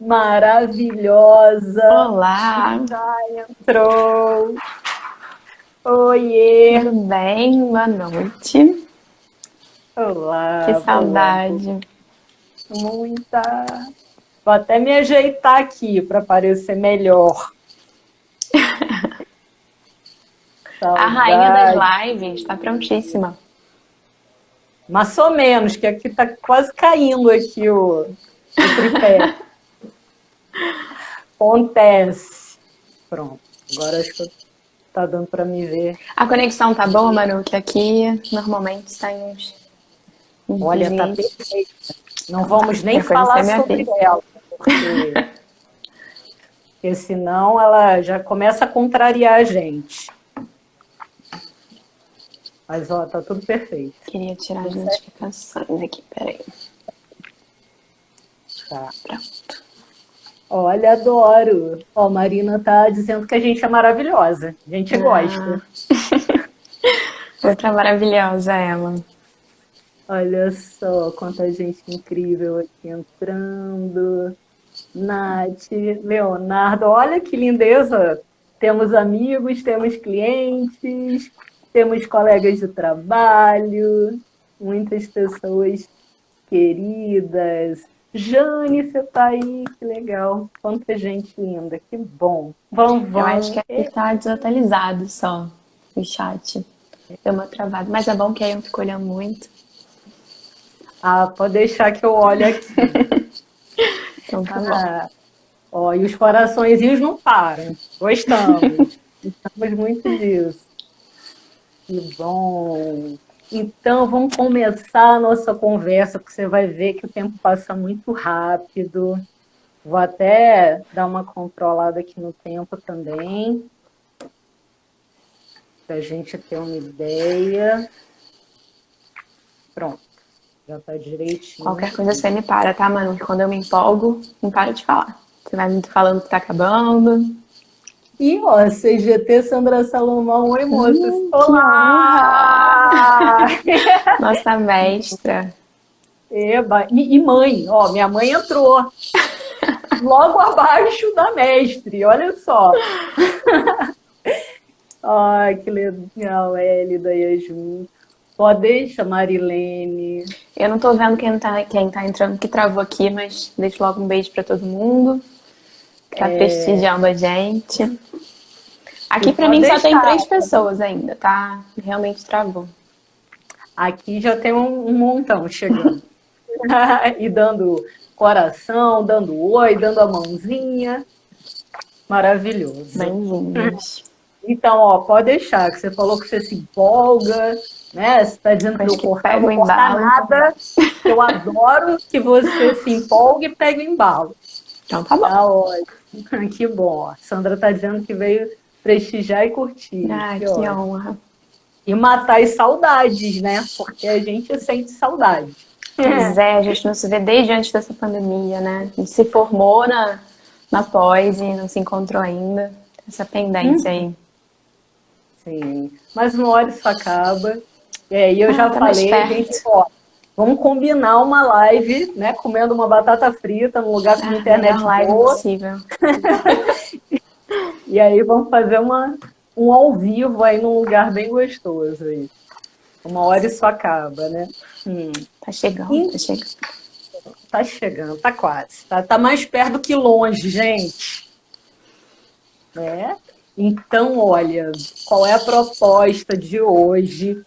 maravilhosa. Olá, Já entrou. Oiê. tudo bem? Boa noite. Que Olá, boa noite. saudade. Muita. Vou até me ajeitar aqui para parecer melhor. A rainha das Saudade. lives está prontíssima. Mais ou menos, que aqui tá quase caindo aqui o tripé. Acontece. Pronto. Agora acho que tá dando para me ver. A conexão tá boa, Manu? Que aqui normalmente sai uns Olha, tá deslize. perfeito. Não Então tá, vamos nem qualquer coisa você falar me sobre avisa. ela, porque senão ela já começa a contrariar a gente. Mas, ó, tá tudo perfeito. Queria tirar as notificações aqui, peraí. Tá. Pronto. Olha, adoro. Ó, Marina tá dizendo que a gente é maravilhosa. A gente gosta. Outra maravilhosa ela. Olha só quanta gente incrível aqui entrando. Nath, Leonardo, olha que lindeza. Temos amigos, temos clientes, temos colegas de trabalho, muitas pessoas queridas. Jane, você tá aí, que legal. Quanta gente linda, que bom. Vamos, Eu acho que vamos. aqui tá desatualizado só o chat. Deu uma travada. Mas é bom que aí eu não fico olhando muito. Ah, pode deixar que eu olho aqui. Então tá bom. Ah, ó, e os coraçõezinhos não param. Gostamos. Gostamos muito disso. Que bom. Então, vamos começar a nossa conversa, porque você vai ver que o tempo passa muito rápido. Vou até dar uma controlada aqui no tempo também, para a gente ter uma ideia. Pronto, já está direitinho. Qualquer coisa você me para, tá, Manu? Que quando eu me empolgo, não para de falar. Você vai me falando que tá acabando. E, ó, CGT Sandra Salomão, oi, moças. Que Olá! Nossa mestra. Eba. E mãe, ó, minha mãe entrou logo abaixo da mestre, olha só. Ai, que legal, Hélida e Yasmin. Pode deixar, Marilene. Eu não tô vendo quem tá entrando que travou aqui, mas deixo logo um beijo pra todo mundo que tá prestigiando a gente. Aqui E pra pode mim só tem deixar. 3 pessoas ainda, tá? Realmente travou. Aqui já tem um montão chegando. E dando coração, dando oi, dando a mãozinha. Maravilhoso. Bem-vindos. Então, ó, pode deixar, que você falou que você se empolga, né? Você está dizendo para eu Acho que cortar, eu pega o vou cortar embalo. nada. Eu adoro que você se empolgue e pegue o embalo. Então tá bom. Tá ótimo. Que bom. A Sandra está dizendo que veio prestigiar e curtir. Ah, Que que ótimo. honra. E matar as saudades, né? Porque a gente sente saudade. Pois é, a gente não se vê desde antes dessa pandemia, né? A gente se formou na pós e não se encontrou ainda. Essa pendência aí. Sim. Mas uma hora isso acaba. E aí eu já Tá mais falei, gente, perto. ó, vamos combinar uma live, né? Comendo uma batata frita num lugar com uma Melhor internet live boa. possível. E aí vamos fazer um ao vivo aí num lugar bem gostoso aí. Uma hora isso acaba, né? Tá chegando, tá chegando. Tá chegando, tá quase. Tá mais perto que longe, gente. Né? Então, olha, qual é a proposta de hoje?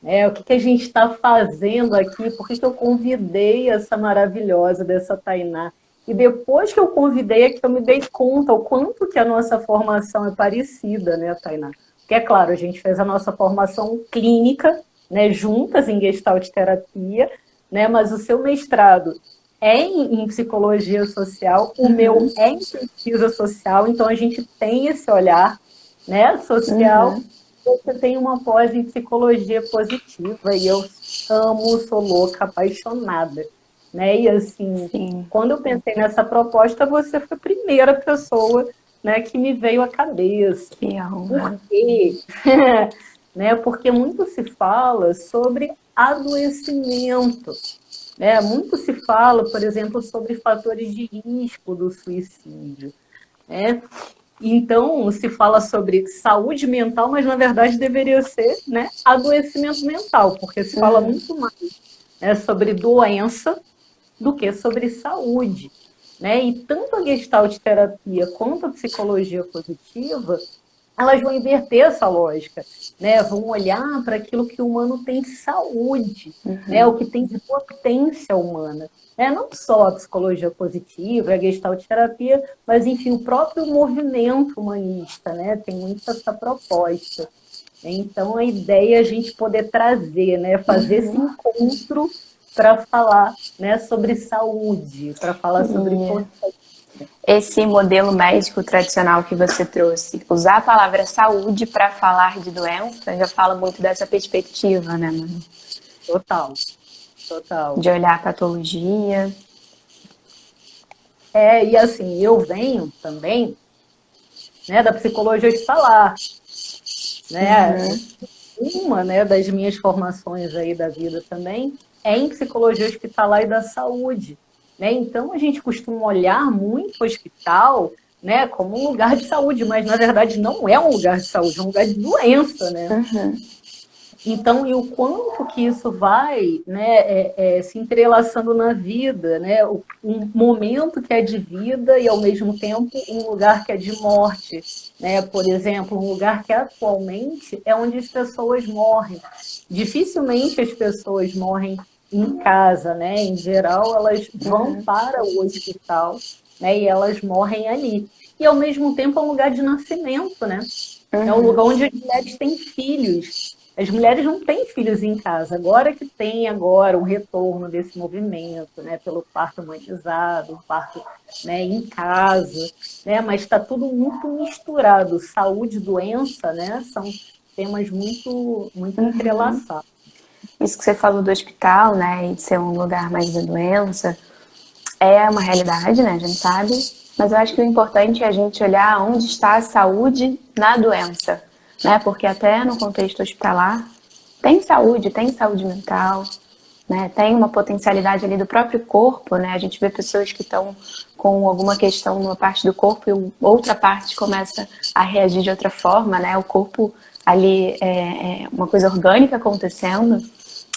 O que a gente está fazendo aqui? Por que eu convidei essa maravilhosa dessa Tainá? E depois que eu convidei é que eu me dei conta o quanto que a nossa formação é parecida, né, Tainá? Porque, é claro, a gente fez a nossa formação clínica, né, juntas em Gestalt terapia, né, mas o seu mestrado é em psicologia social, o meu é em pesquisa social, então a gente tem esse olhar, né, social. Você tem uma pós em psicologia positiva e eu amo, sou louca, apaixonada, né? E assim, Sim. quando eu pensei nessa proposta, você foi a primeira pessoa, né, que me veio à cabeça. Que honra. Por quê? Né? Porque muito se fala sobre adoecimento, né? Muito se fala, por exemplo, sobre fatores de risco do suicídio, né? Então, se fala sobre saúde mental, mas na verdade deveria ser, né, adoecimento mental, porque se fala muito mais, né, sobre doença do que sobre saúde, né? E tanto a Gestalt terapia quanto a psicologia positiva, elas vão inverter essa lógica, né? Vão olhar para aquilo que o humano tem saúde, né? O que tem de potência humana. Né? Não só a psicologia positiva, a Gestalt terapia, mas, enfim, o próprio movimento humanista, né? Tem muito essa proposta. Então, a ideia é a gente poder trazer, né? Fazer esse encontro para falar, né? Sobre saúde, para falar sobre potência. Esse modelo médico tradicional que você trouxe, usar a palavra saúde para falar de doença, já fala muito dessa perspectiva, né, mano? Total, total. De olhar a patologia. E assim, eu venho também, né, da psicologia hospitalar, né? Uma, né, das minhas formações aí da vida também é em psicologia hospitalar e da saúde, né? Então a gente costuma olhar muito o hospital, né, como um lugar de saúde, mas na verdade não é um lugar de saúde, é um lugar de doença, né? Então, e o quanto que isso vai, né, se entrelaçando na vida, né? Um momento que é de vida e, ao mesmo tempo, um lugar que é de morte, né? Por exemplo, um lugar que atualmente é onde as pessoas morrem. Dificilmente as pessoas morrem em casa, né? Em geral, elas vão para o hospital, né? E elas morrem ali. E, ao mesmo tempo, é um lugar de nascimento, né? É um lugar onde as mulheres têm filhos. As mulheres não têm filhos em casa. Agora que tem agora um retorno desse movimento, né, pelo parto humanizado, o parto, né, em casa, né, mas está tudo muito misturado. Saúde e doença, né, são temas muito entrelaçados. Isso que você falou do hospital, né, e de ser um lugar mais de doença, é uma realidade, né, a gente sabe. Mas eu acho que o importante é a gente olhar onde está a saúde na doença, né? Porque até no contexto hospitalar tem saúde mental, né? Tem uma potencialidade ali do próprio corpo, né? A gente vê pessoas que estão com alguma questão numa parte do corpo e outra parte começa a reagir de outra forma, né? O corpo ali é uma coisa orgânica acontecendo,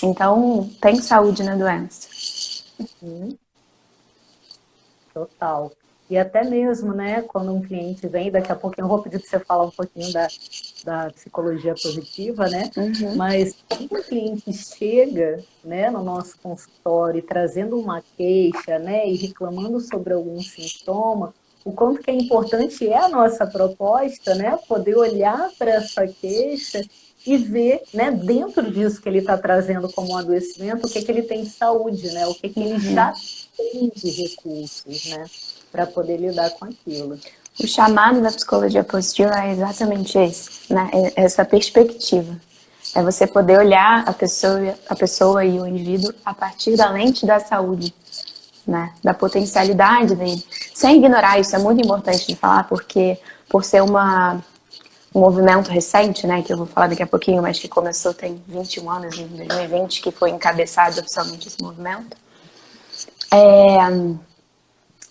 então tem saúde na doença. Total. E até mesmo, né, quando um cliente vem, daqui a pouquinho eu vou pedir para você falar um pouquinho da psicologia positiva, né? Mas quando o cliente chega, né, no nosso consultório trazendo uma queixa, né, e reclamando sobre algum sintoma, o quanto que é importante é a nossa proposta, né, poder olhar para essa queixa e ver, né, dentro disso que ele está trazendo como um adoecimento, o que ele tem de saúde, né, o que ele já tem de recursos, né, para poder lidar com aquilo. O chamado da psicologia positiva é exatamente esse, né? Essa perspectiva. É você poder olhar a pessoa e o indivíduo a partir da lente da saúde, né? Da potencialidade dele. Sem ignorar isso, é muito importante de falar, porque por ser um movimento recente, né, que eu vou falar daqui a pouquinho, mas que começou tem 21 anos, em 2020, que foi encabeçado oficialmente esse movimento,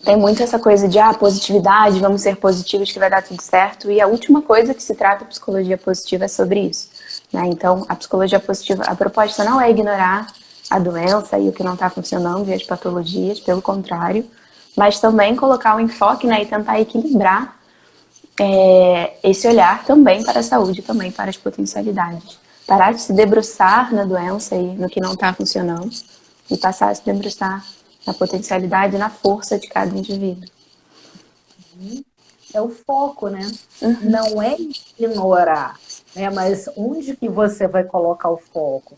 tem muito essa coisa de positividade, vamos ser positivos que vai dar tudo certo. E a última coisa que se trata a psicologia positiva é sobre isso, né? Então, a psicologia positiva, a proposta não é ignorar a doença e o que não está funcionando e as patologias, pelo contrário, mas também colocar o enfoque, né, e tentar equilibrar esse olhar também para a saúde, também para as potencialidades. Parar de se debruçar na doença e no que não está funcionando e passar a se debruçar na potencialidade e na força de cada indivíduo. É o foco, né? Não é ignorar, né? Mas onde que você vai colocar o foco?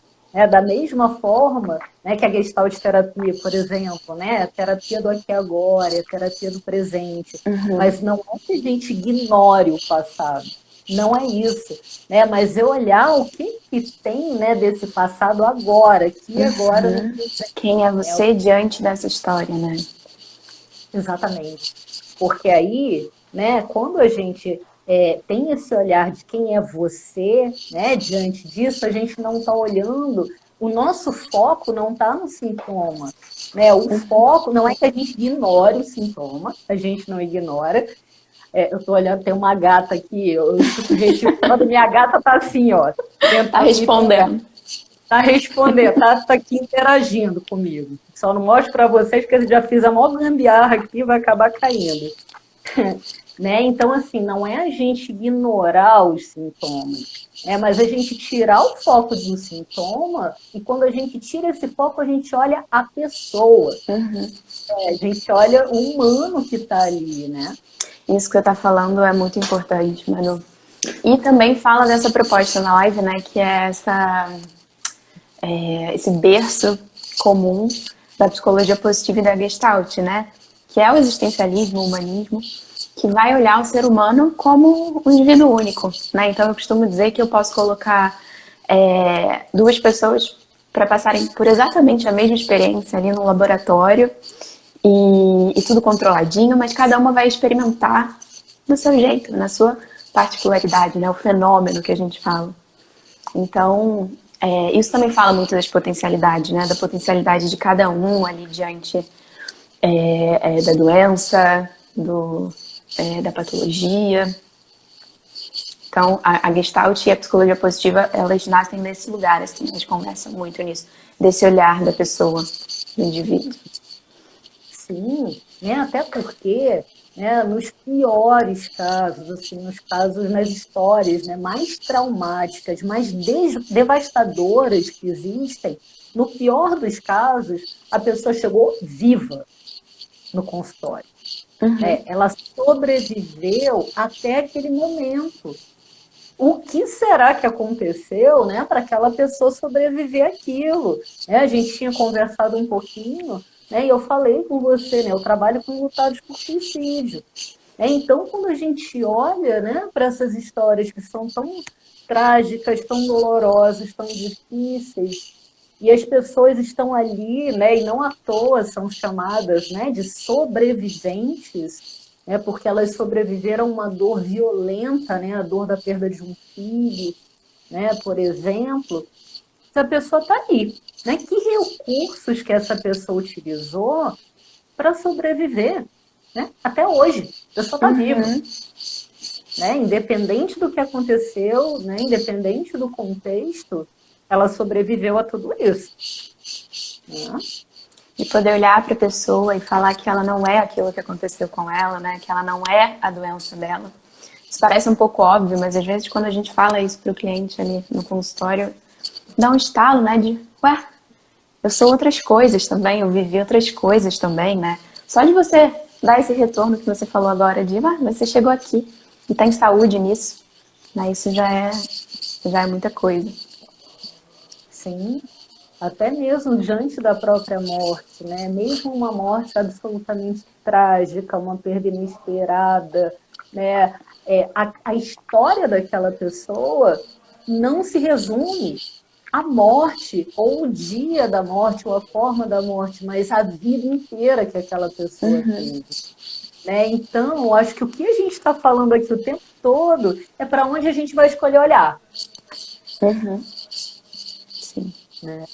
Da mesma forma, né, que a Gestalt terapia, por exemplo, né, a terapia do aqui e agora, a terapia do presente, mas não é que a gente ignore o passado, não é isso, né, mas é olhar o que tem, né, desse passado agora, aqui e agora. Quem é você diante dessa história, né? Exatamente, porque aí, né, quando a gente tem esse olhar de quem é você, né, diante disso, a gente não está olhando o nosso foco não está no sintoma, né? O foco não é que a gente ignore o sintoma, a gente não ignora. Eu estou olhando, tem uma gata aqui, eu fico gesticulando, minha gata está assim, ó. Tá respondendo. Está respondendo, tá aqui interagindo comigo. Só não mostro para vocês porque eu já fiz a maior gambiarra aqui e vai acabar caindo. Né? Então, assim, não é a gente ignorar os sintomas, mas a gente tirar o foco do sintoma e quando a gente tira esse foco, a gente olha a pessoa. A gente olha o humano que está ali, né? Isso que você está falando é muito importante, Manu. E também fala dessa proposta na live, né? Que é esse berço comum da psicologia positiva e da Gestalt, né? Que é o existencialismo, o humanismo, que vai olhar o ser humano como um indivíduo único, né? Então eu costumo dizer que eu posso colocar duas pessoas para passarem por exatamente a mesma experiência ali no laboratório e tudo controladinho, mas cada uma vai experimentar do seu jeito, na sua particularidade, né? O fenômeno que a gente fala. Então, isso também fala muito das potencialidades, né? Da potencialidade de cada um ali diante da doença, da patologia. Então, a Gestalt e a psicologia positiva, elas nascem nesse lugar, assim, elas conversam muito nisso, desse olhar da pessoa, do indivíduo. Sim, né? Até porque, né, nos piores casos, assim, nos casos, nas histórias, né, mais traumáticas, mais devastadoras que existem, no pior dos casos, a pessoa chegou viva no consultório. Ela sobreviveu até aquele momento. O que será que aconteceu, né, para aquela pessoa sobreviver àquilo? A gente tinha conversado um pouquinho, né, e eu falei com você, né, eu trabalho com lutados por suicídio. Então, quando a gente olha, né, para essas histórias que são tão trágicas, tão dolorosas, tão difíceis, e as pessoas estão ali, né, e não à toa são chamadas, né, de sobreviventes, porque elas sobreviveram a uma dor violenta, né, a dor da perda de um filho, né, por exemplo. Essa pessoa está ali, né? Que recursos que essa pessoa utilizou para sobreviver, né? Até hoje, a pessoa está viva, né? Independente do que aconteceu, né? Independente do contexto, ela sobreviveu a tudo isso. Né? E poder olhar para a pessoa e falar que ela não é aquilo que aconteceu com ela, né? Que ela não é a doença dela. Isso parece um pouco óbvio, mas às vezes quando a gente fala isso para o cliente ali no consultório, dá um estalo, né? De, eu sou outras coisas também, eu vivi outras coisas também, né? Só de você dar esse retorno que você falou agora de, você chegou aqui e tem saúde nisso, né? Isso já é muita coisa. Sim. Até mesmo diante da própria morte, né? Mesmo uma morte absolutamente trágica, uma perda inesperada, né? A história daquela pessoa não se resume à morte, ou o dia da morte, ou a forma da morte, mas a vida inteira que aquela pessoa teve. Né? Então, eu acho que o que a gente está falando aqui o tempo todo é para onde a gente vai escolher olhar. Sim. Né?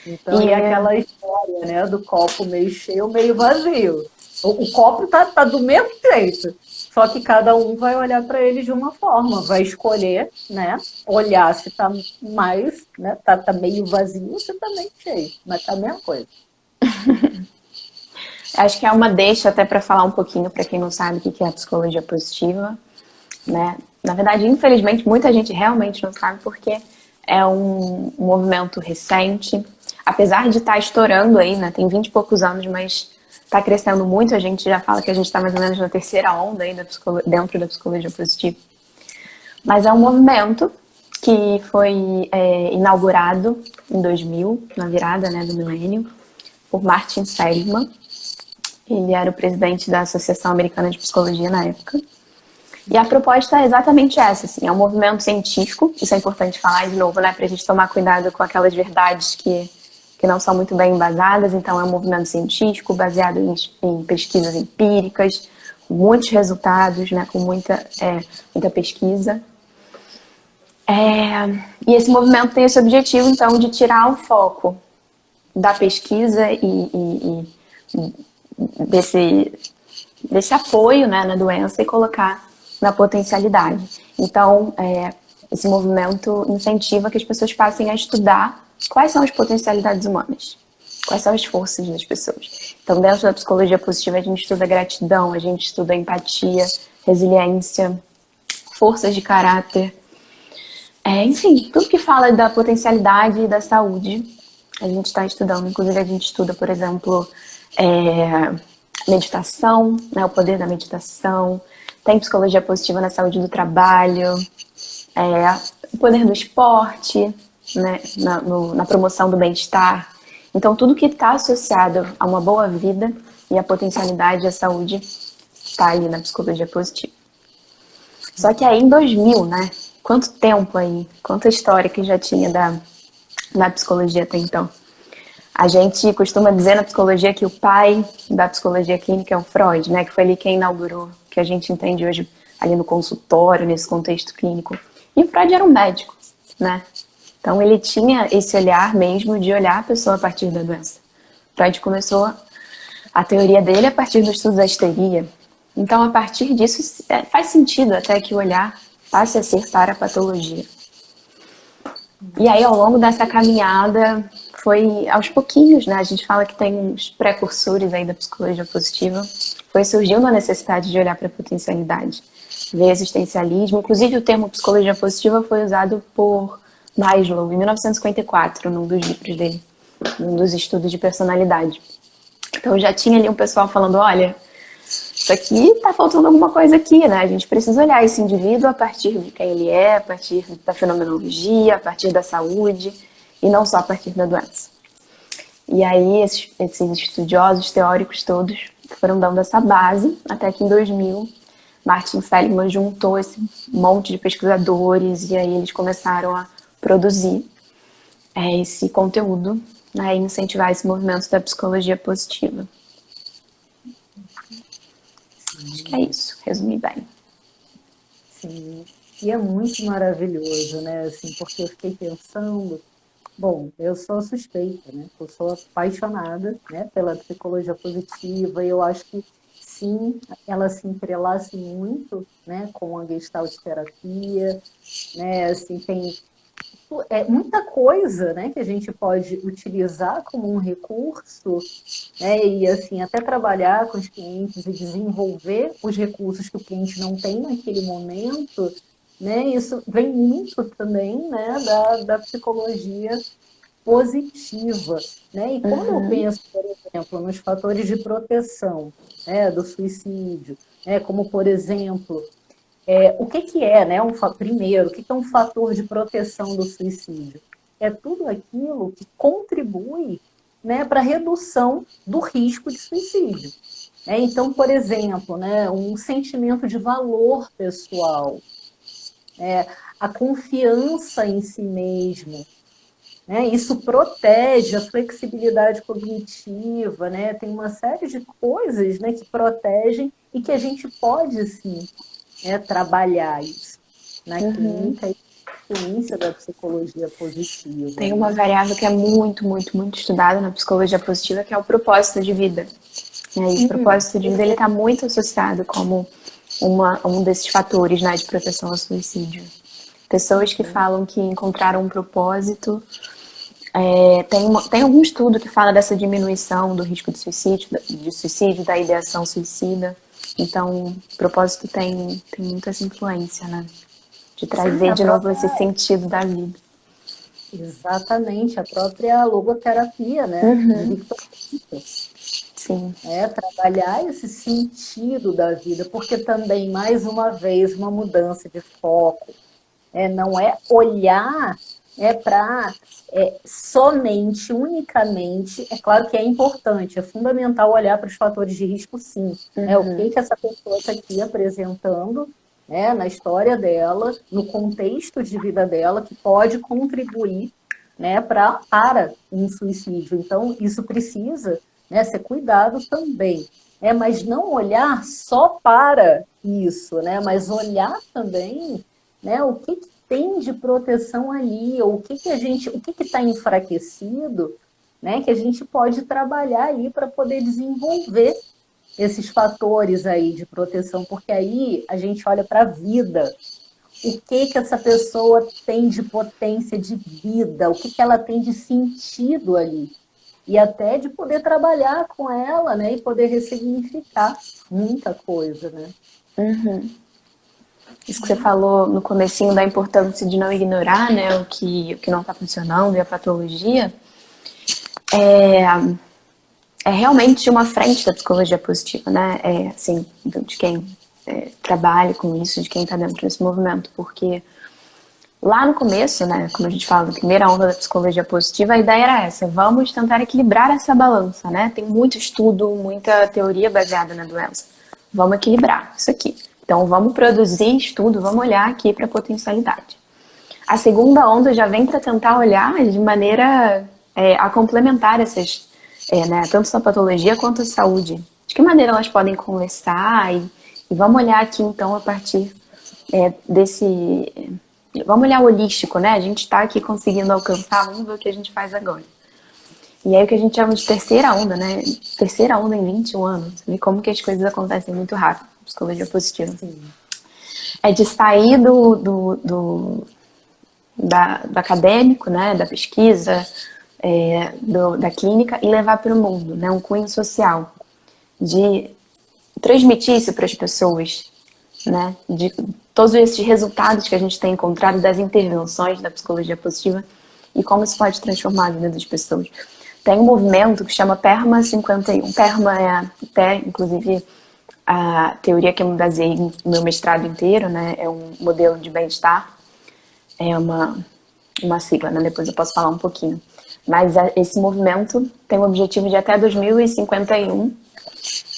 Então, é aquela história, né, do copo meio cheio, meio vazio. O copo tá do mesmo jeito, só que cada um vai olhar para ele de uma forma, vai escolher, né, olhar se tá mais, né, tá meio vazio, se tá meio cheio, mas tá a mesma coisa. Acho que é uma deixa até para falar um pouquinho para quem não sabe o que é a psicologia positiva, né? Na verdade, infelizmente, muita gente realmente não sabe porque é um movimento recente, apesar de estar estourando aí, né? Tem 20 e poucos anos, mas está crescendo muito. A gente já fala que a gente está mais ou menos na terceira onda aí dentro da psicologia positiva. Mas é um movimento que foi inaugurado em 2000, na virada, né, do milênio, por Martin Seligman. Ele era o presidente da Associação Americana de Psicologia na época. E a proposta é exatamente essa, assim, é um movimento científico, isso é importante falar de novo, né, pra gente tomar cuidado com aquelas verdades que não são muito bem embasadas. Então é um movimento científico baseado em pesquisas empíricas, com muitos resultados, né, com muita pesquisa. E esse movimento tem esse objetivo, então, de tirar o foco da pesquisa e desse apoio, né, na doença e colocar na potencialidade. Então, esse movimento incentiva que as pessoas passem a estudar quais são as potencialidades humanas, quais são as forças das pessoas. Então, dentro da psicologia positiva, a gente estuda gratidão, a gente estuda empatia, resiliência, forças de caráter, enfim, tudo que fala da potencialidade e da saúde, a gente está estudando. Inclusive, a gente estuda, por exemplo, meditação, né, o poder da meditação, tem psicologia positiva na saúde do trabalho, o poder do esporte, né, na promoção do bem-estar. Então, tudo que está associado a uma boa vida e a potencialidade e a saúde está ali na psicologia positiva. Só que aí em 2000, né? Quanto tempo aí, quanta história que já tinha da psicologia até então. A gente costuma dizer na psicologia que o pai da psicologia clínica é o Freud, né? Que foi ali quem inaugurou, que a gente entende hoje ali no consultório, nesse contexto clínico. E o Freud era um médico, né? Então ele tinha esse olhar mesmo de olhar a pessoa a partir da doença. Freud começou a teoria dele a partir do estudo da histeria. Então, a partir disso, faz sentido até que o olhar passe a ser para a patologia. E aí, ao longo dessa caminhada, foi aos pouquinhos, né? A gente fala que tem uns precursores aí da psicologia positiva. Foi surgindo a necessidade de olhar para a potencialidade, ver existencialismo. Inclusive, o termo psicologia positiva foi usado por Maslow, em 1954, num dos livros dele, num dos estudos de personalidade. Então, já tinha ali um pessoal falando, olha, isso aqui tá faltando alguma coisa aqui, né? A gente precisa olhar esse indivíduo a partir de quem ele é, a partir da fenomenologia, a partir da saúde, e não só a partir da doença. E aí, esses estudiosos teóricos todos foram dando essa base, até que em 2000, Martin Seligman juntou esse monte de pesquisadores, e aí eles começaram a produzir esse conteúdo, né, e incentivar esse movimento da psicologia positiva. Acho que é isso, resumi bem. Sim, e é muito maravilhoso, né? Assim, porque eu fiquei pensando, bom, eu sou suspeita, né? Eu sou apaixonada, né, pela psicologia positiva e eu acho que sim, ela se entrelaça muito, né, com a Gestalt terapia, né? Assim, tem muita coisa, né, que a gente pode utilizar como um recurso, né, e assim, até trabalhar com os clientes e desenvolver os recursos que o cliente não tem naquele momento, né, isso vem muito também, né, da psicologia positiva, né, e quando eu penso, por exemplo, nos fatores de proteção, né, do suicídio, né, como, por exemplo, o que é, né, primeiro, o que é um fator de proteção do suicídio? É tudo aquilo que contribui, né, para a redução do risco de suicídio. Né? Então, por exemplo, né, um sentimento de valor pessoal, a confiança em si mesmo, né? Isso protege a flexibilidade cognitiva, né? Tem uma série de coisas, né, que protegem e que a gente pode, sim, trabalhar isso na clínica e na ciência da psicologia positiva. Tem uma variável que é muito, muito, muito estudada na psicologia positiva, que é o propósito de vida. E aí, o propósito de vida está muito associado como um desses fatores, né, de proteção ao suicídio. Pessoas que falam que encontraram um propósito. Tem algum estudo que fala dessa diminuição do risco de suicídio, da ideação suicida. Então, o propósito tem muita essa influência, né? De trazer de novo esse sentido da vida. Exatamente, a própria logoterapia, né? De Victor Frankl. Sim. Trabalhar esse sentido da vida, porque também, mais uma vez, uma mudança de foco. Não é olhar para somente, unicamente, é claro que é importante, é fundamental olhar para os fatores de risco, sim. O que essa pessoa está aqui apresentando, na história dela, no contexto de vida dela, que pode contribuir, para um suicídio. Então, isso precisa, ser cuidado também. Mas não olhar só para isso, mas olhar também né? O que tem de proteção ali, ou o que está enfraquecido, né? Que a gente pode trabalhar ali para poder desenvolver esses fatores aí de proteção, porque aí a gente olha para a vida, o que essa pessoa tem de potência de vida, o que ela tem de sentido ali, e até de poder trabalhar com ela, né, e poder ressignificar muita coisa, né? Isso que você falou no comecinho da importância de não ignorar, né, o que não está funcionando e a patologia, é realmente uma frente da psicologia positiva, né? Assim, de quem trabalha com isso, de quem está dentro desse movimento, porque lá no começo, né, como a gente fala, na primeira onda da psicologia positiva, a ideia era essa: vamos tentar equilibrar essa balança, né? Tem muito estudo, muita teoria baseada na doença. Vamos equilibrar isso aqui. Então, vamos produzir estudo, vamos olhar aqui para a potencialidade. A segunda onda já vem para tentar olhar de maneira a complementar essas, né, tanto a patologia quanto a saúde. De que maneira elas podem conversar e vamos olhar aqui, então, a partir desse... Vamos olhar holístico, né? A gente está aqui conseguindo alcançar, vamos ver o que a gente faz agora. E aí o que a gente chama de terceira onda, né? Terceira onda em 21 anos. E como que as coisas acontecem muito rápido. Psicologia positiva. É de sair do acadêmico, né? Da pesquisa, da clínica e levar para o mundo, né? Um cunho social. De transmitir isso para as pessoas, né? De todos esses resultados que a gente tem encontrado das intervenções da psicologia positiva e como isso pode transformar a vida das pessoas. Tem um movimento que chama PERMA 51. PERMA é até, inclusive, a teoria que eu me baseei no meu mestrado inteiro, né? É um modelo de bem-estar. É uma sigla, né? Depois eu posso falar um pouquinho. Mas esse movimento tem o objetivo de até 2051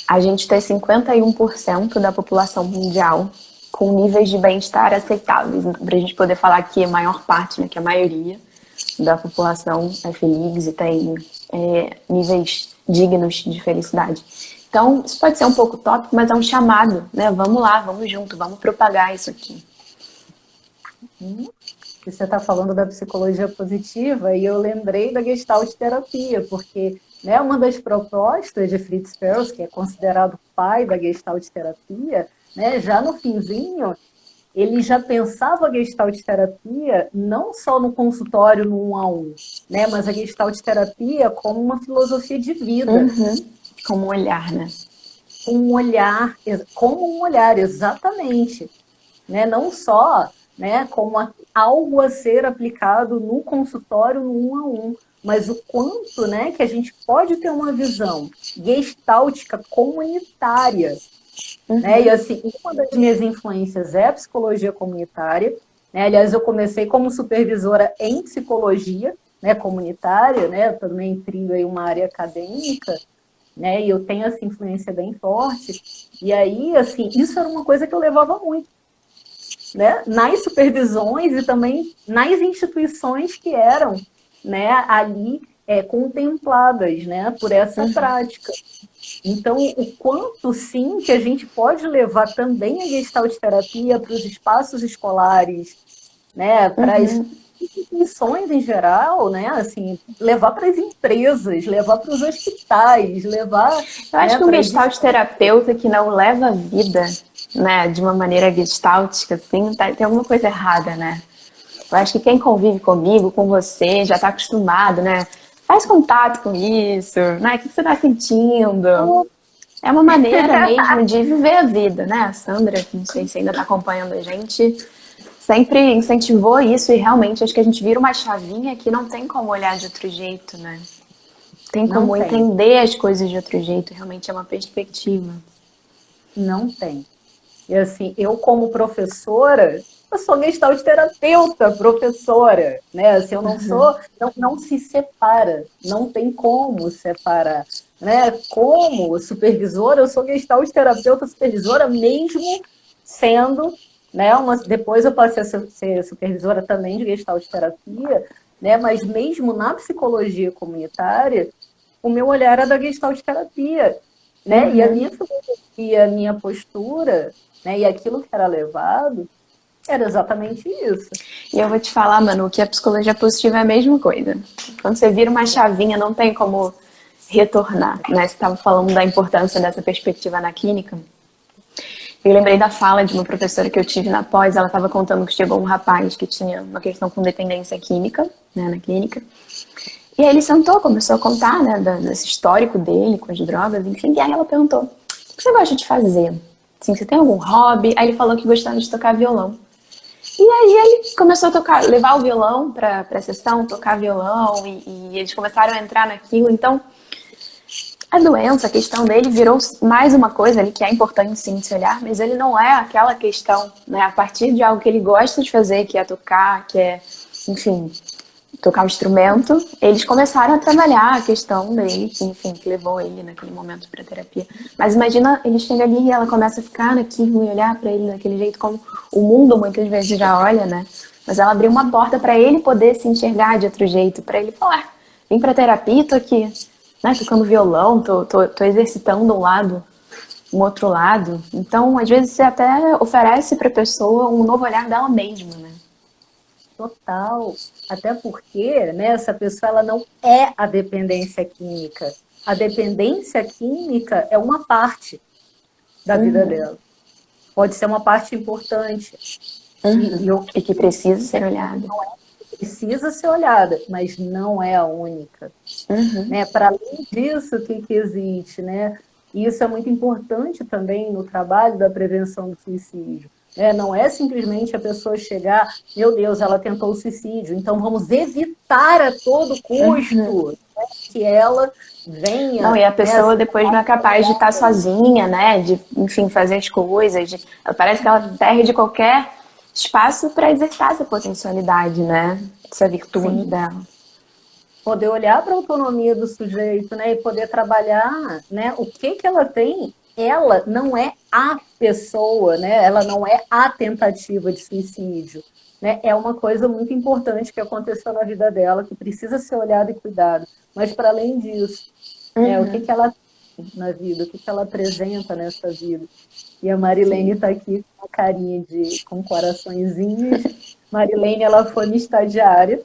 a gente ter 51% da população mundial com níveis de bem-estar aceitáveis. Para a gente poder falar que a maior parte, né, que a maioria da população é feliz e tem níveis dignos de felicidade. Então, isso pode ser um pouco tópico, mas é um chamado, né? Vamos lá, vamos junto, vamos propagar isso aqui. Você está falando da psicologia positiva e eu lembrei da Gestalt terapia, porque, né, uma das propostas de Fritz Perls, que é considerado o pai da Gestalt terapia, né, já no finzinho, ele já pensava a Gestalt terapia não só no consultório no 1-a-1, né, mas a Gestalt terapia como uma filosofia de vida. Como um olhar, né? Como um olhar, exatamente. Né? Não só, né, como algo a ser aplicado no consultório no 1-a-1, mas o quanto, né, que a gente pode ter uma visão gestáltica comunitária. Né? E assim, uma das minhas influências é a psicologia comunitária. Né? Aliás, eu comecei como supervisora em psicologia, né, comunitária, né? Eu também trilho aí uma área acadêmica, né? E eu tenho essa influência bem forte. E aí, assim, isso era uma coisa que eu levava muito, né? Nas supervisões e também nas instituições que eram, né, ali contempladas, né, por essa prática. Então, o quanto, sim, que a gente pode levar também a Gestalt terapia para os espaços escolares, né, para as instituições em geral, né, assim, levar para as empresas, levar para os hospitais, levar... Eu acho que um Gestalt terapeuta que não leva a vida, né, de uma maneira gestáltica, assim, tem alguma coisa errada, né? Eu acho que quem convive comigo, com você, já está acostumado, né? Faz contato com isso, né? O que você está sentindo? É uma maneira mesmo de viver a vida, né? A Sandra, não sei se ainda está acompanhando a gente, sempre incentivou isso e realmente acho que a gente vira uma chavinha que não tem como olhar de outro jeito, né? Tem como entender as coisas de outro jeito, realmente é uma perspectiva. Não tem. E assim, eu como professora, eu sou gestalt terapeuta, professora, né? Assim, eu não sou, não se separa, não tem como separar, né? Como supervisora, eu sou gestalt terapeuta supervisora mesmo sendo, né? Depois eu passei a ser supervisora também de gestalt terapia, né? Mas mesmo na psicologia comunitária, o meu olhar era da gestalt terapia, né? E a minha filosofia, a minha postura, né, e aquilo que era levado Era exatamente isso. E eu vou te falar, Manu, que a psicologia positiva é a mesma coisa. Quando você vira uma chavinha, não tem como retornar, né? Você estava falando da importância dessa perspectiva na clínica. Eu lembrei da fala de uma professora que eu tive na pós, ela estava contando que chegou um rapaz que tinha uma questão com dependência química, né, na clínica. E aí ele sentou, começou a contar, né, desse histórico dele com as drogas, enfim. E aí ela perguntou, o que você gosta de fazer? Assim, você tem algum hobby? Aí ele falou que gostava de tocar violão. E aí ele começou a tocar, levar o violão para a sessão, tocar violão, e eles começaram a entrar naquilo. Então, a doença, a questão dele virou mais uma coisa ali que é importante sim de se olhar, mas ele não é aquela questão, né? A partir de algo que ele gosta de fazer, que é tocar, que é, enfim, tocar um instrumento, eles começaram a trabalhar a questão dele, que, enfim, que levou ele naquele momento para terapia. Mas imagina, ele chega ali e ela começa a ficar naquilo e olhar para ele daquele jeito como o mundo muitas vezes já olha, né? Mas ela abriu uma porta para ele poder se enxergar de outro jeito, para ele falar, vim para terapia, tô aqui, né, tocando violão, tô exercitando um lado, um outro lado. Então, às vezes você até oferece para a pessoa um novo olhar dela mesma, né? Total. Até porque, né, essa pessoa ela não é a dependência química. A dependência química é uma parte da vida dela. Pode ser uma parte importante. E que precisa ser olhada. Precisa ser olhada, mas não é a única. Né? Para além disso, o que existe? Né? E isso é muito importante também no trabalho da prevenção do suicídio. Não é simplesmente a pessoa chegar, meu Deus, ela tentou o suicídio, então vamos evitar a todo custo, né, que ela venha... Não, e a pessoa depois não é capaz de estar sozinha, né? De, enfim, fazer as coisas. Parece que ela perde qualquer espaço para exercitar essa potencialidade, né? Essa virtude Sim. dela. Poder olhar para a autonomia do sujeito, né? E poder trabalhar, né? O que ela tem. Ela não é a pessoa, né? Ela não é a tentativa de suicídio, né? É uma coisa muito importante que aconteceu na vida dela, que precisa ser olhada e cuidada. Mas, para além disso, né? O que ela tem na vida, o que ela apresenta nessa vida. E a Marilene está aqui com a carinha com coraçõezinhos. Marilene, ela foi minha estagiária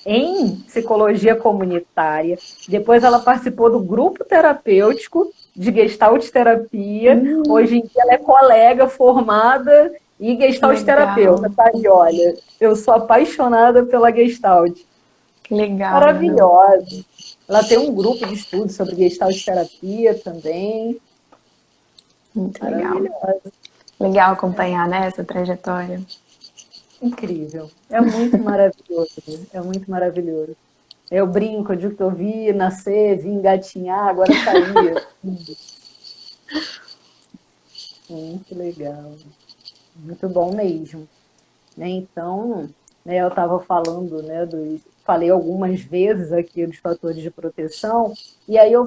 em psicologia comunitária. Depois ela participou do grupo terapêutico de Gestalt terapia. Hoje em dia ela é colega formada e Gestalt terapeuta, tá? E olha, eu sou apaixonada pela Gestalt. Que legal. Maravilhosa. Né? Ela tem um grupo de estudos sobre Gestalt terapia também. Muito legal. Legal acompanhar, né, essa trajetória. Incrível. É muito maravilhoso. É muito maravilhoso. Eu brinco, eu digo que eu vi nascer, vi engatinhar, agora saía. Muito legal. Muito bom mesmo. Né? Então, né, eu estava falando, né, falei algumas vezes aqui dos fatores de proteção, e aí eu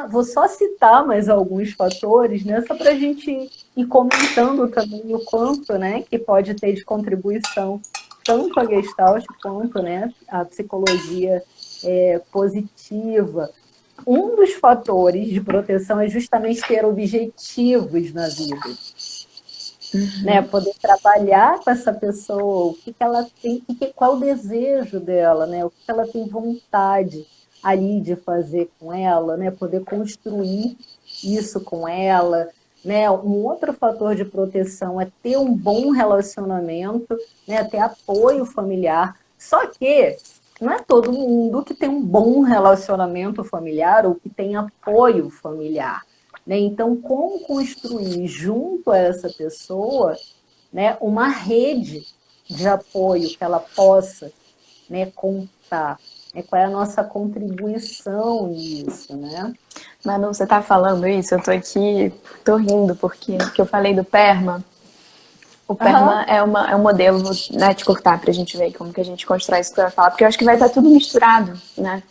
vou só citar mais alguns fatores, né, só para a gente ir comentando também o quanto, né, que pode ter de contribuição, tanto a Gestalt quanto, né, a psicologia positiva. Um dos fatores de proteção é justamente ter objetivos na vida. Né, poder trabalhar com essa pessoa, o que ela tem, qual o desejo dela, né, o que ela tem vontade ali de fazer com ela, né, poder construir isso com ela. Né. Um outro fator de proteção é ter um bom relacionamento, né, ter apoio familiar. Só que não é todo mundo que tem um bom relacionamento familiar ou que tem apoio familiar. Né? Então, como construir junto a essa pessoa, né, uma rede de apoio que ela possa, né, contar? Né? Qual é a nossa contribuição nisso? Né? Manu, você tá falando isso, eu tô aqui, tô rindo, porque eu falei do PERMA. O PERMA é um modelo, vou, né, te cortar pra gente ver como que a gente constrói isso que eu ia falar, porque eu acho que vai estar tudo misturado, né?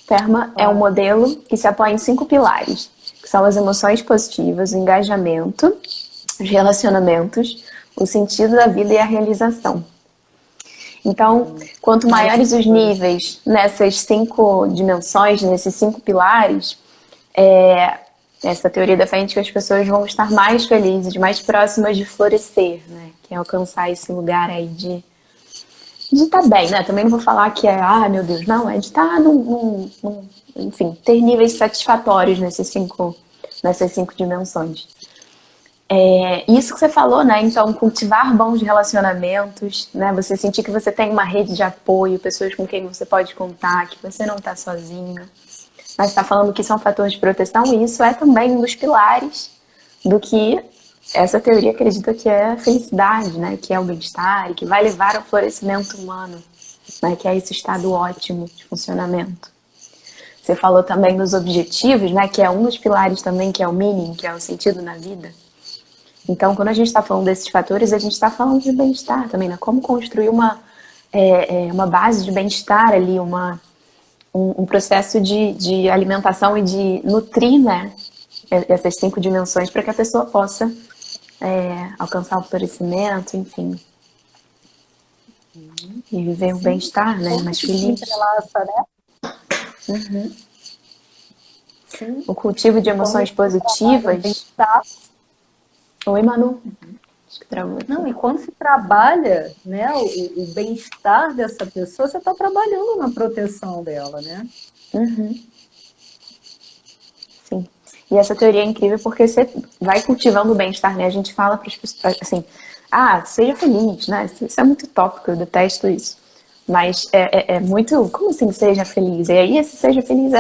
PERMA é um modelo que se apoia em 5 pilares, que são as emoções positivas, o engajamento, os relacionamentos, o sentido da vida e a realização. Então, quanto maiores os níveis nessas 5 dimensões, nesses 5 pilares, Essa teoria defende que as pessoas vão estar mais felizes, mais próximas de florescer, né? Que é alcançar esse lugar aí de estar bem, né? Também não vou falar que é, meu Deus, não, é de estar enfim, ter níveis satisfatórios nessas cinco dimensões. Isso que você falou, né? Então, cultivar bons relacionamentos, né? Você sentir que você tem uma rede de apoio, pessoas com quem você pode contar, que você não está sozinho. Mas está falando que são fatores de proteção, e isso é também um dos pilares do que essa teoria acredita que é a felicidade, né? Que é o bem-estar e que vai levar ao florescimento humano, né? Que é esse estado ótimo de funcionamento. Você falou também dos objetivos, né? Que é um dos pilares também, que é o meaning, que é o sentido na vida. Então, quando a gente está falando desses fatores, a gente está falando de bem-estar também, né? Como construir uma base de bem-estar ali, um processo de alimentação e de nutrir, né? Essas 5 dimensões para que a pessoa possa alcançar o florescimento, enfim. E viver o bem-estar, né? Mais feliz. Né? Uhum. O cultivo de emoções positivas. Oi, Manu. Acho que travou aqui. Não, e quando se trabalha, né, o bem-estar dessa pessoa, você está trabalhando na proteção dela, né? Uhum. Sim. E essa teoria é incrível porque você vai cultivando o bem-estar, né? A gente fala para as pessoas assim, seja feliz, né? Isso é muito tópico, eu detesto isso. Mas é muito, como assim seja feliz? E aí esse seja feliz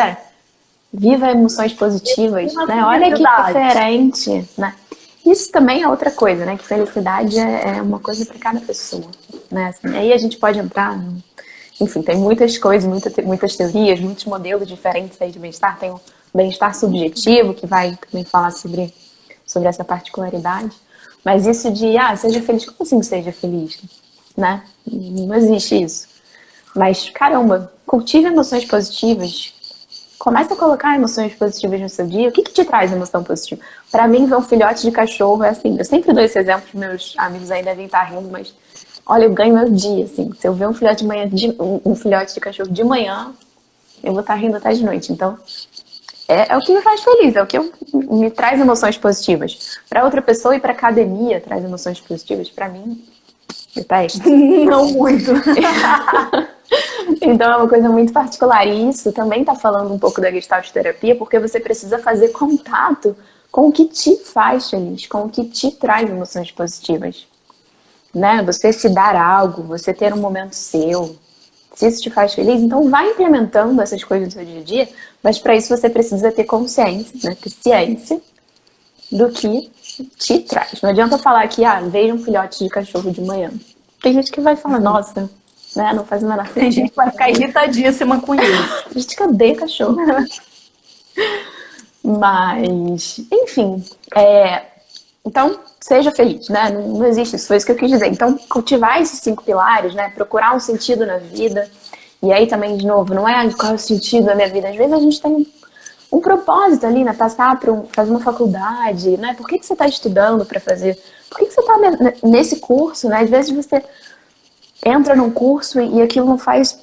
viva emoções positivas, né? Olha que diferente, né? Isso também é outra coisa, né? Que felicidade é uma coisa para cada pessoa, né? Assim, aí a gente pode entrar, enfim, tem muitas coisas, muitas teorias, muitos modelos diferentes aí de bem-estar. Tem o bem-estar subjetivo, que vai também falar sobre essa particularidade. Mas isso de, seja feliz, como assim seja feliz? Né? Não existe isso. Mas, caramba, cultive emoções positivas. Comece a colocar emoções positivas no seu dia. O que te traz emoção positiva? Para mim, ver um filhote de cachorro é assim. Eu sempre dou esse exemplo, meus amigos aí devem estar rindo, mas olha, eu ganho meu dia, assim. Se eu ver um filhote um filhote de cachorro de manhã, eu vou estar rindo até de noite. Então, é o que me faz feliz, é o que me traz emoções positivas. Para outra pessoa e para academia traz emoções positivas. Para mim, detesto. Não muito. Então é uma coisa muito particular. E isso também está falando um pouco da Gestalt terapia, porque você precisa fazer contato com o que te faz feliz, com o que te traz emoções positivas. Né? Você se dar algo, você ter um momento seu. Se isso te faz feliz, então vai implementando essas coisas no seu dia a dia, mas para isso você precisa ter consciência, né? Ter ciência do que te traz. Não adianta falar que, veja um filhote de cachorro de manhã. Tem gente que vai falar, nossa, né? Não faz o menor sentido. Tem gente que vai ficar irritadíssima com isso. Tem gente que odeia cachorro. Mas, enfim, então, seja feliz, né? Não existe isso, foi isso que eu quis dizer. Então, cultivar esses 5 pilares, né? Procurar um sentido na vida. E aí também, de novo, não é qual é o sentido da minha vida. Às vezes a gente tem um propósito ali, né? Passar para fazer uma faculdade, né? Por que você está estudando para fazer? Por que você está nesse curso, né? Às vezes você entra num curso e aquilo não faz...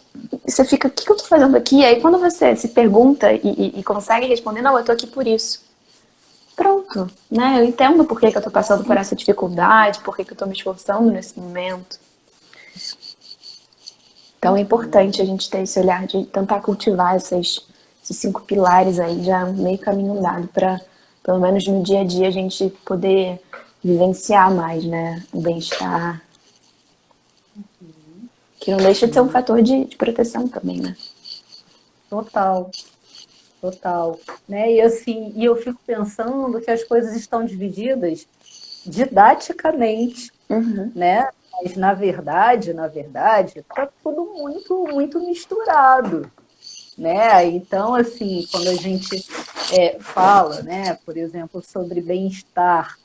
Você fica, o que eu tô fazendo aqui? E aí quando você se pergunta e consegue responder, não, eu tô aqui por isso. Pronto, né? Eu entendo por que eu tô passando por essa dificuldade, por que eu tô me esforçando nesse momento. Então é importante a gente ter esse olhar de tentar cultivar esses 5 pilares aí, já meio caminho andado para, pelo menos no dia a dia, a gente poder vivenciar mais, né? O bem-estar. Que não deixa de ser um fator de proteção também, né? Total. Né? E assim, eu fico pensando que as coisas estão divididas didaticamente, né? Mas na verdade, está tudo muito, muito misturado, né? Então, assim, quando a gente fala, né, por exemplo, sobre bem-estar,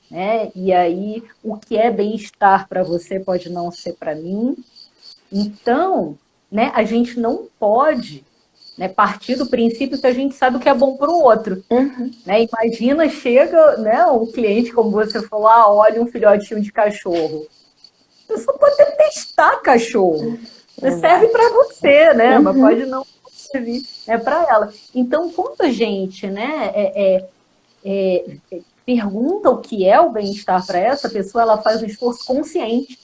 né? E aí o que é bem-estar para você pode não ser para mim. Então, né, a gente não pode, né, partir do princípio que a gente sabe o que é bom para o outro. Né? Imagina, chega, né, um cliente, como você falou, olha um filhotinho de cachorro. A pessoa pode até testar cachorro. Serve para você, né? Mas pode não servir para ela. Então, quando a gente, né, pergunta o que é o bem-estar para essa pessoa, ela faz um esforço consciente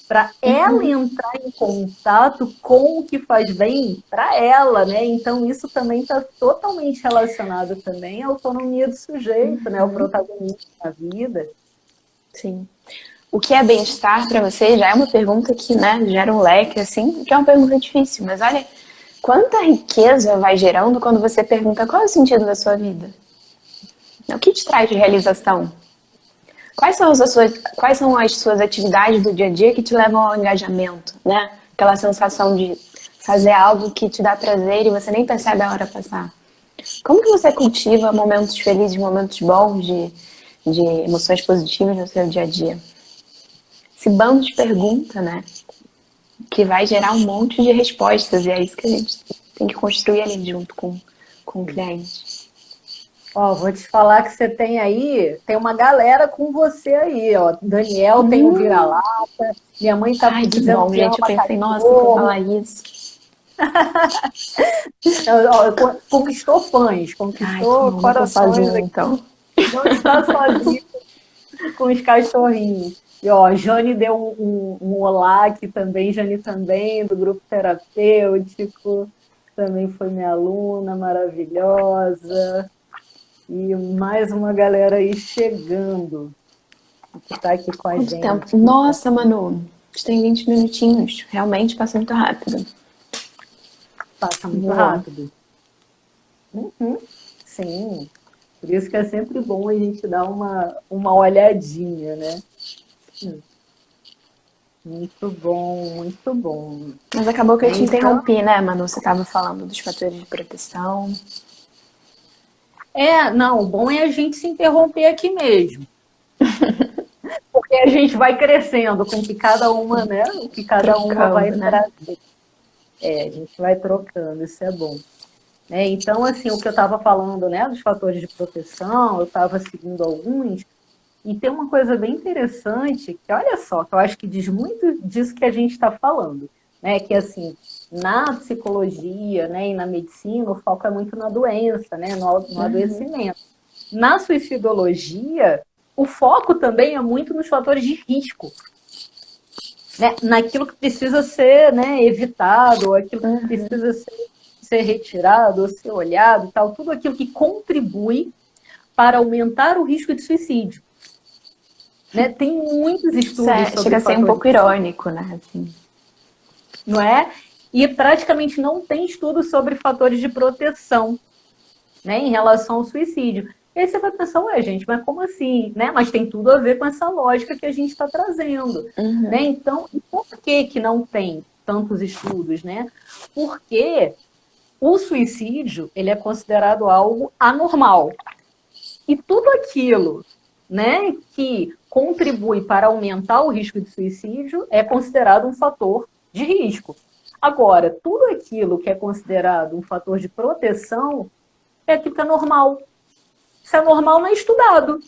para ela entrar em contato com o que faz bem para ela, né? Então isso também está totalmente relacionado também à autonomia do sujeito, né? O protagonismo da vida. Sim. O que é bem-estar para você já é uma pergunta que, né, gera um leque, assim, que é uma pergunta difícil. Mas olha, quanta riqueza vai gerando quando você pergunta qual é o sentido da sua vida? O que te traz de realização? Quais são as suas atividades do dia a dia que te levam ao engajamento, né? Aquela sensação de fazer algo que te dá prazer e você nem percebe a hora passar. Como que você cultiva momentos felizes, momentos bons de emoções positivas no seu dia a dia? Esse bando de pergunta, né? Que vai gerar um monte de respostas e é isso que a gente tem que construir ali junto com o cliente. Ó, vou te falar que você tem uma galera com você aí, ó. Daniel tem o vira-lata, minha mãe tá Ai, que dizendo bom, que gente. Eu ama pensei, nossa, que eu cachorro. falar isso. Ó, conquistou fãs, Ai, que conquistou bom, não tô corações sozinha, aqui, então. não está sozinho com os cachorrinhos. E ó, Jane deu um olá aqui também, Jane também, do grupo terapêutico, também foi minha aluna maravilhosa. E mais uma galera aí chegando, que está aqui com a Quanto tempo? gente. Nossa, Manu, a gente tem 20 minutinhos. Realmente passa muito rápido. Passa muito Boa. rápido. Sim, por isso que é sempre bom a gente dar uma olhadinha, né? Muito bom, muito bom. Mas acabou que eu te Então, interrompi, né, Manu? Você estava falando dos fatores de proteção. não, o bom é a gente se interromper aqui mesmo, porque a gente vai crescendo com o que cada uma, né? O que cada uma vai Trocando, né? trazer. A gente vai trocando, isso é bom. Então, assim, o que eu estava falando, né, dos fatores de proteção, eu estava seguindo alguns, e tem uma coisa bem interessante, que olha só, que eu acho que diz muito disso que a gente está falando, né, que assim, na psicologia, né, e na medicina, o foco é muito na doença, né, no adoecimento. Na suicidologia, o foco também é muito nos fatores de risco, né, naquilo que precisa ser, né, evitado, aquilo que precisa ser retirado, ou ser olhado, tal, tudo aquilo que contribui para aumentar o risco de suicídio. Né? Tem muitos estudos sobre Chega a ser um fatores, pouco irônico, né? Assim. não é? E praticamente não tem estudo sobre fatores de proteção, né, em relação ao suicídio. E aí você vai pensar, ué, gente, mas como assim? Né? Mas tem tudo a ver com essa lógica que a gente está trazendo. Né? Então, por que não tem tantos estudos? Né? Porque o suicídio ele é considerado algo anormal. E tudo aquilo, né, que contribui para aumentar o risco de suicídio é considerado um fator de risco. Agora, tudo aquilo que é considerado um fator de proteção é aquilo que é normal. Se é normal, não é estudado.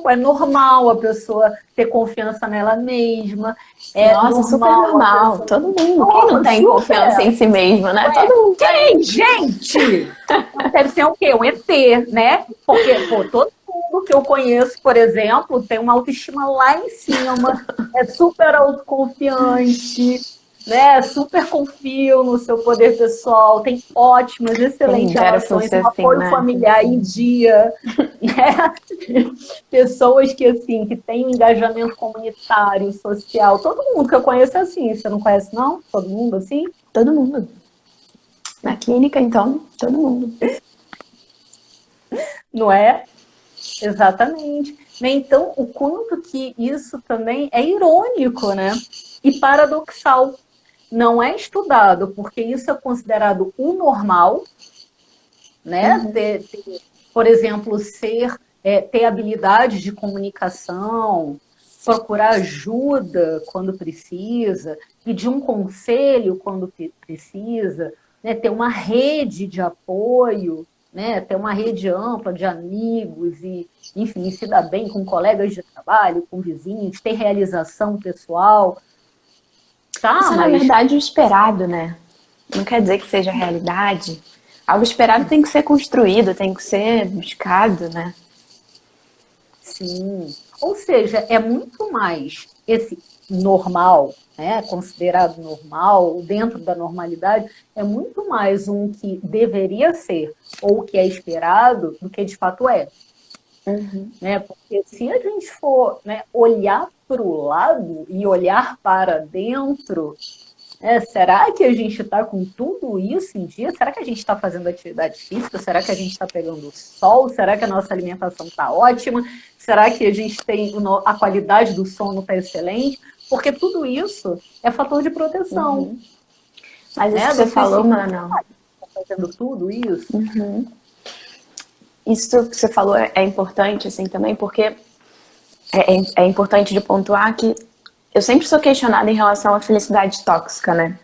É normal a pessoa ter confiança nela mesma. É Nossa, super normal a normal. pessoa... Todo mundo. Quem não tem confiança em si mesmo, né? Ué, Todo mundo tem. quem, gente? Deve ser o quê? Um ET, né? Porque, pô, todo mundo que eu conheço, por exemplo, tem uma autoestima lá em cima, é super autoconfiante, né? Super confio no seu poder pessoal, tem ótimas, excelentes Quem dera relações, fosse um assim, apoio né? familiar em dia, né? Pessoas que, assim, que têm um engajamento comunitário, social. Todo mundo que eu conheço é assim. Você não conhece, não? Todo mundo assim? Todo mundo. Na clínica, então, todo mundo. Não é? Exatamente. Então, o quanto que isso também é irônico, né? E paradoxal. Não é estudado, porque isso é considerado o normal, né? Por exemplo, ter habilidades de comunicação, procurar ajuda quando precisa, pedir um conselho quando precisa, né? Ter uma rede de apoio, né? Ter uma rede ampla de amigos e, enfim, se dar bem com colegas de trabalho, com vizinhos, ter realização pessoal. Tá, Isso é, na mas verdade, o esperado, né? Não quer dizer que seja realidade, Algo esperado tem que ser construído, tem que ser buscado, né? Sim. Ou seja, é muito mais esse normal, né, considerado normal, dentro da normalidade, é muito mais um que deveria ser ou que é esperado do que de fato é. Né? Porque se a gente for, né, olhar para o lado e olhar para dentro, será que a gente está com tudo isso em dia? Será que a gente está fazendo atividade física? Será que a gente está pegando sol? Será que a nossa alimentação está ótima? Será que a gente tem a qualidade do sono está excelente? Porque tudo isso é fator de proteção. Mas isso que você falou, mano. Está fazendo tudo isso? Isso que você falou é importante, assim, também, porque é importante de pontuar que eu sempre sou questionada em relação à felicidade tóxica, né?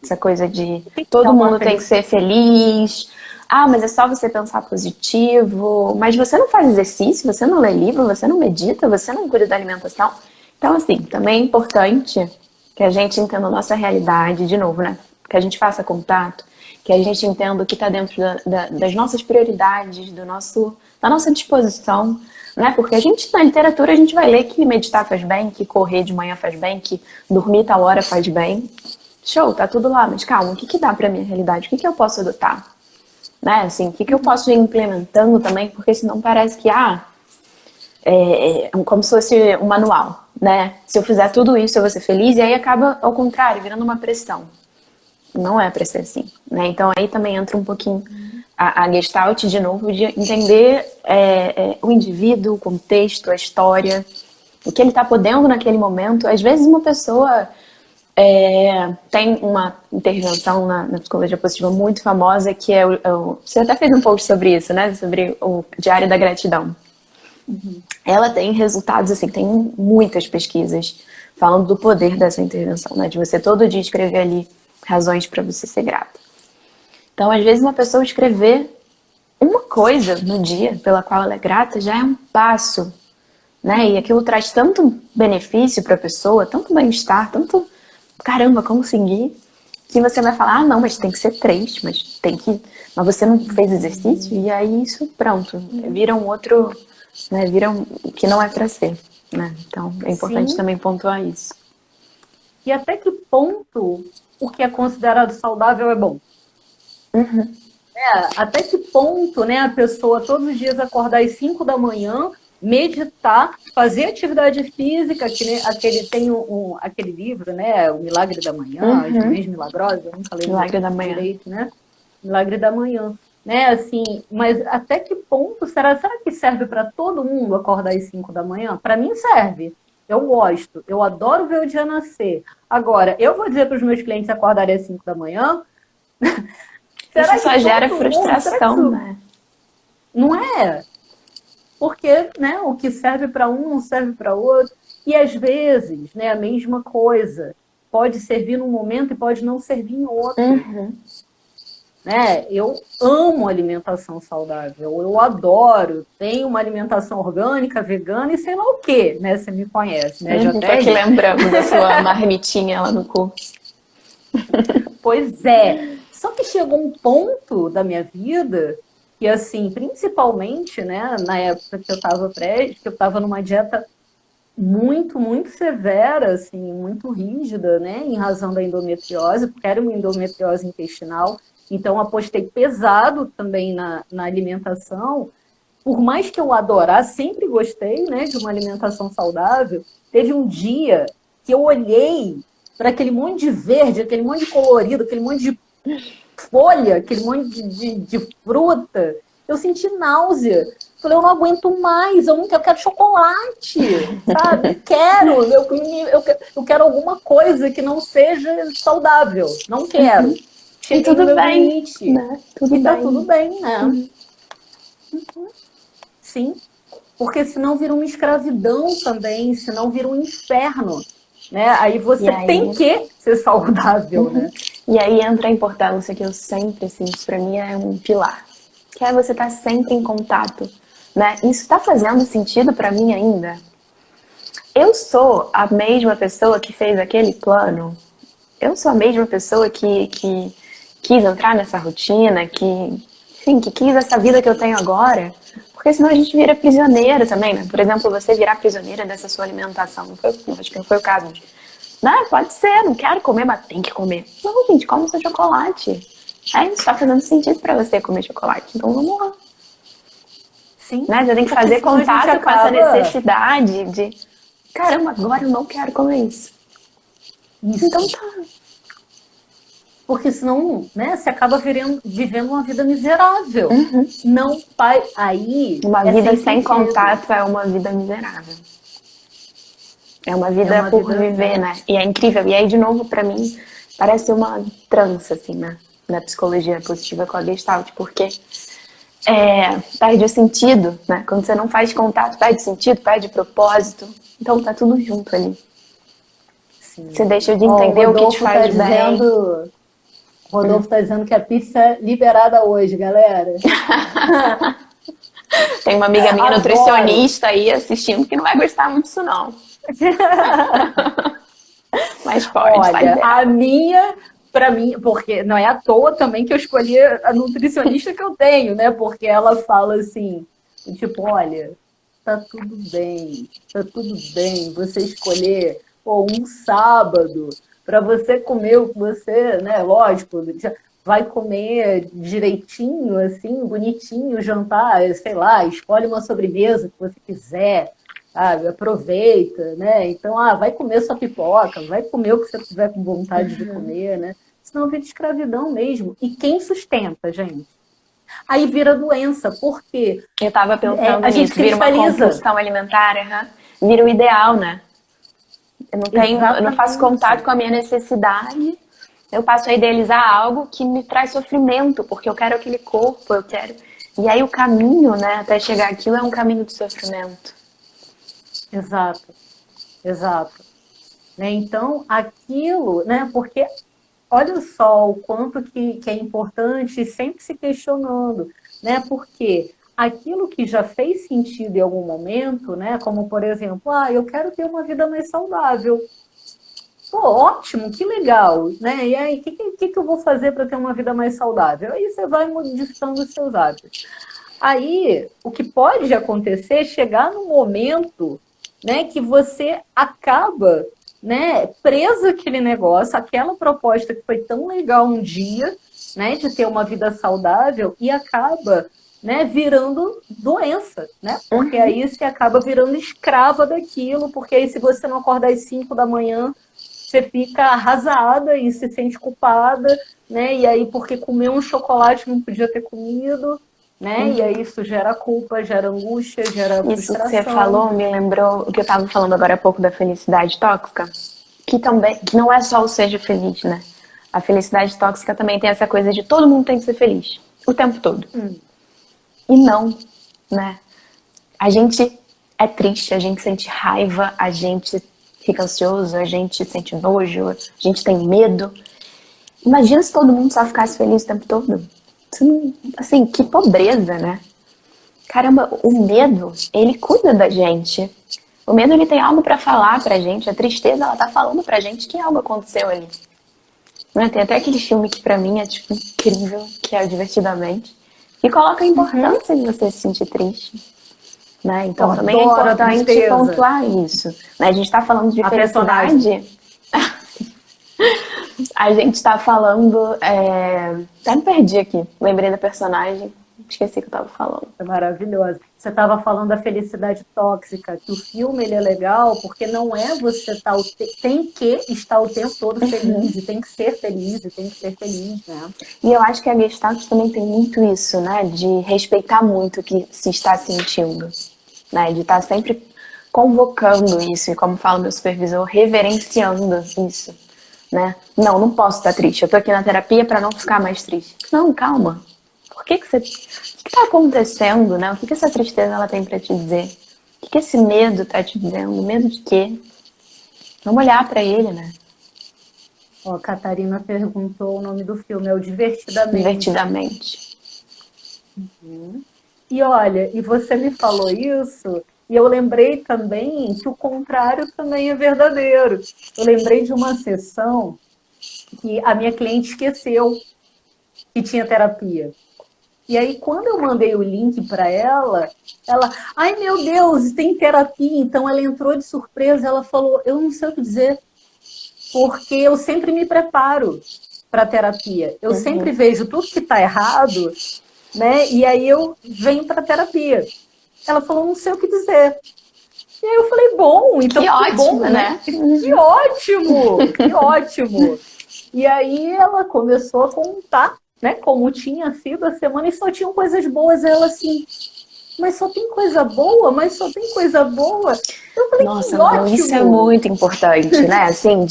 Essa coisa de todo mundo tem que ser feliz. Ah, mas é só você pensar positivo. Mas você não faz exercício, você não lê livro, você não medita, você não cuida da alimentação. Então, assim, também é importante que a gente entenda a nossa realidade, de novo, né? Que a gente faça contato, que a gente entenda o que está dentro das nossas prioridades, da nossa disposição, né? Porque a gente, na literatura, a gente vai ler que meditar faz bem, que correr de manhã faz bem, que dormir tal hora faz bem. Show, tá tudo lá, mas calma, o que dá pra minha realidade? O que eu posso adotar? Né? Assim, o que eu posso ir implementando também? Porque senão parece que, como se fosse um manual, né? Se eu fizer tudo isso, eu vou ser feliz, e aí acaba, ao contrário, virando uma pressão. Não é pra ser assim, né? Então aí também entra um pouquinho a Gestalt, de novo, de entender o indivíduo, o contexto, a história, o que ele tá podendo naquele momento. Às vezes uma pessoa tem uma intervenção na psicologia positiva muito famosa, que é você até fez um post sobre isso, né? Sobre o Diário da Gratidão. Ela tem resultados, assim, tem muitas pesquisas falando do poder dessa intervenção, né? De você todo dia escrever ali razões para você ser grato. Então, às vezes, uma pessoa escrever uma coisa no dia pela qual ela é grata já é um passo, né? E aquilo traz tanto benefício para a pessoa, tanto bem-estar, tanto caramba, consegui, que você vai falar, não, mas tem que ser 3, mas você não fez exercício, e aí isso, pronto, vira um outro, né? Vira que não é para ser, né? Então, é importante também pontuar isso. E até que ponto o que é considerado saudável é bom? Até que ponto, né, a pessoa todos os dias acordar às 5 da manhã, meditar, fazer atividade física, que né, tem aquele livro, né, O Milagre da Manhã, As Manhãs Milagrosas, eu nunca lembro Milagre da Manhã. direito, né? Milagre da Manhã. Né, assim, mas até que ponto será que serve para todo mundo acordar às 5 da manhã? Para mim serve. Eu gosto, eu adoro ver o dia nascer. Agora, eu vou dizer para os meus clientes acordarem às 5 da manhã. Isso só gera frustração, né? Não é? Porque, né, o que serve para um não serve para outro. E às vezes, né, a mesma coisa. Pode servir num momento e pode não servir em outro. Né? Eu amo alimentação saudável, eu adoro. Tenho uma alimentação orgânica, vegana e sei lá o quê, né? Você me conhece, né? Já tô aqui lembrando da sua marmitinha lá no curso. Pois é. Só que chegou um ponto da minha vida que, assim, principalmente, né, na época que eu estava numa dieta muito, muito severa, assim, muito rígida, né, em razão da endometriose, porque era uma endometriose intestinal. Então, apostei pesado também na alimentação. Por mais que eu adorasse, sempre gostei, né, de uma alimentação saudável, teve um dia que eu olhei para aquele monte de verde, aquele monte de colorido, aquele monte de folha, aquele monte de fruta. Eu senti náusea. Falei, eu não aguento mais, eu quero chocolate, sabe? Eu quero alguma coisa que não seja saudável. Não quero. E tudo bem, né? Tudo bem, né? Sim, porque senão vira uma escravidão também, senão vira um inferno, né? Aí você tem que ser saudável, né? E aí entra a importância que eu sempre, assim, isso pra mim é um pilar, que é você estar sempre em contato, né? Isso tá fazendo sentido pra mim ainda? Eu sou a mesma pessoa que fez aquele plano? Eu sou a mesma pessoa que quis entrar nessa rotina, enfim, que quis essa vida que eu tenho agora, porque senão a gente vira prisioneira também, né? Por exemplo, você virar prisioneira dessa sua alimentação, acho que não foi o caso. Não, pode ser, não quero comer, mas tem que comer. Não, gente, come seu chocolate. Isso tá fazendo sentido pra você comer chocolate, então vamos lá. Sim. Né? Você tem que fazer contato com essa necessidade de, caramba, agora eu não quero comer isso. Então tá. Porque senão, né, você acaba vivendo uma vida miserável. Não vai aí. Uma vida sem contato é uma vida miserável. É uma vida por viver, né? E é incrível. E aí, de novo, pra mim, parece uma trança, assim, né? Na psicologia positiva com a Gestalt, porque perde o sentido, né? Quando você não faz contato, perde sentido, perde propósito. Então tá tudo junto ali. Sim. Você deixa de entender o que te faz bem. Rodolfo está dizendo que a pizza é liberada hoje, galera. Tem uma amiga minha nutricionista aí assistindo que não vai gostar muito disso, não. Mas pode. Olha, a minha, para mim, porque não é à toa também que eu escolhi a nutricionista que eu tenho, né? Porque ela fala assim, tipo, olha, tá tudo bem você escolher um sábado para você comer o que você, né, lógico, vai comer direitinho, assim, bonitinho, jantar, sei lá, escolhe uma sobremesa que você quiser, sabe, aproveita, né, então, vai comer sua pipoca, vai comer o que você tiver com vontade de comer, né, senão vira escravidão mesmo. E quem sustenta, gente? Aí vira doença, por quê? Eu tava pensando nisso, vira uma compulsão alimentar, vira o ideal, né? Eu não faço contato com a minha necessidade, eu passo a idealizar algo que me traz sofrimento, porque eu quero aquele corpo, eu quero... E aí o caminho, né, até chegar aquilo é um caminho de sofrimento. Exato. Né? Então, aquilo, né, porque olha só o quanto que é importante sempre se questionando, né, porque aquilo que já fez sentido em algum momento, né? Como, por exemplo, eu quero ter uma vida mais saudável. Pô, ótimo, que legal, né? E aí, o que eu vou fazer para ter uma vida mais saudável? Aí você vai modificando os seus hábitos. Aí, o que pode acontecer é chegar num momento, né, que você acaba, né, preso àquele negócio, aquela proposta que foi tão legal um dia, né, de ter uma vida saudável, e acaba, né, virando doença, né? Porque aí você acaba virando escrava daquilo, porque aí se você não acordar às 5 da manhã, você fica arrasada e se sente culpada, né? E aí porque comeu um chocolate não podia ter comido, né? E aí isso gera culpa, gera angústia, gera frustração. Isso que você falou me lembrou o que eu estava falando agora há pouco da felicidade tóxica, que não é só o seja feliz, né? A felicidade tóxica também tem essa coisa de todo mundo tem que ser feliz, o tempo todo. E não, né? A gente é triste, a gente sente raiva, a gente fica ansioso, a gente sente nojo, a gente tem medo. Imagina se todo mundo só ficasse feliz o tempo todo. Assim, que pobreza, né? Caramba, o medo, ele cuida da gente. O medo, ele tem algo pra falar pra gente. A tristeza, ela tá falando pra gente que algo aconteceu ali. Né? Tem até aquele filme que pra mim é, tipo, incrível, que é o Divertidamente, que coloca a importância de você se sentir triste. Né? Então também é importante pontuar isso. Né? A gente tá falando de felicidade. A gente tá falando... Até me perdi aqui. Lembrei da personagem. Esqueci o que eu tava falando. É maravilhoso. Você estava falando da felicidade tóxica, que o filme ele é legal porque não é você tem que estar o tempo todo feliz, e tem que ser feliz, né? E eu acho que a Gestalt também tem muito isso, né? De respeitar muito o que se está sentindo, né? De estar sempre convocando isso, e como fala meu supervisor, reverenciando isso, né? Não posso estar triste, eu tô aqui na terapia para não ficar mais triste. Não, calma. O que está acontecendo, né? O que essa tristeza ela tem para te dizer? O que esse medo está te dizendo? Medo de quê? Vamos olhar para ele, né? A Catarina perguntou o nome do filme, é o Divertidamente. Divertidamente. E olha, e você me falou isso, e eu lembrei também que o contrário também é verdadeiro. Eu lembrei de uma sessão que a minha cliente esqueceu. que tinha terapia. E aí, quando eu mandei o link para ela, ai meu Deus, tem terapia. Então ela entrou de surpresa, ela falou, eu não sei o que dizer, porque eu sempre me preparo para a terapia. Eu sempre vejo tudo que está errado, né? E aí eu venho para a terapia. Ela falou, não sei o que dizer. E aí eu falei, bom, então que que ótimo, bom, né? Que ótimo, que ótimo. E aí ela começou a contar, né, como tinha sido a semana e só tinham coisas boas. Ela assim, mas só tem coisa boa, mas só tem coisa boa. Eu falei, Nossa, que mano, isso é ótimo. muito importante, né? Assim,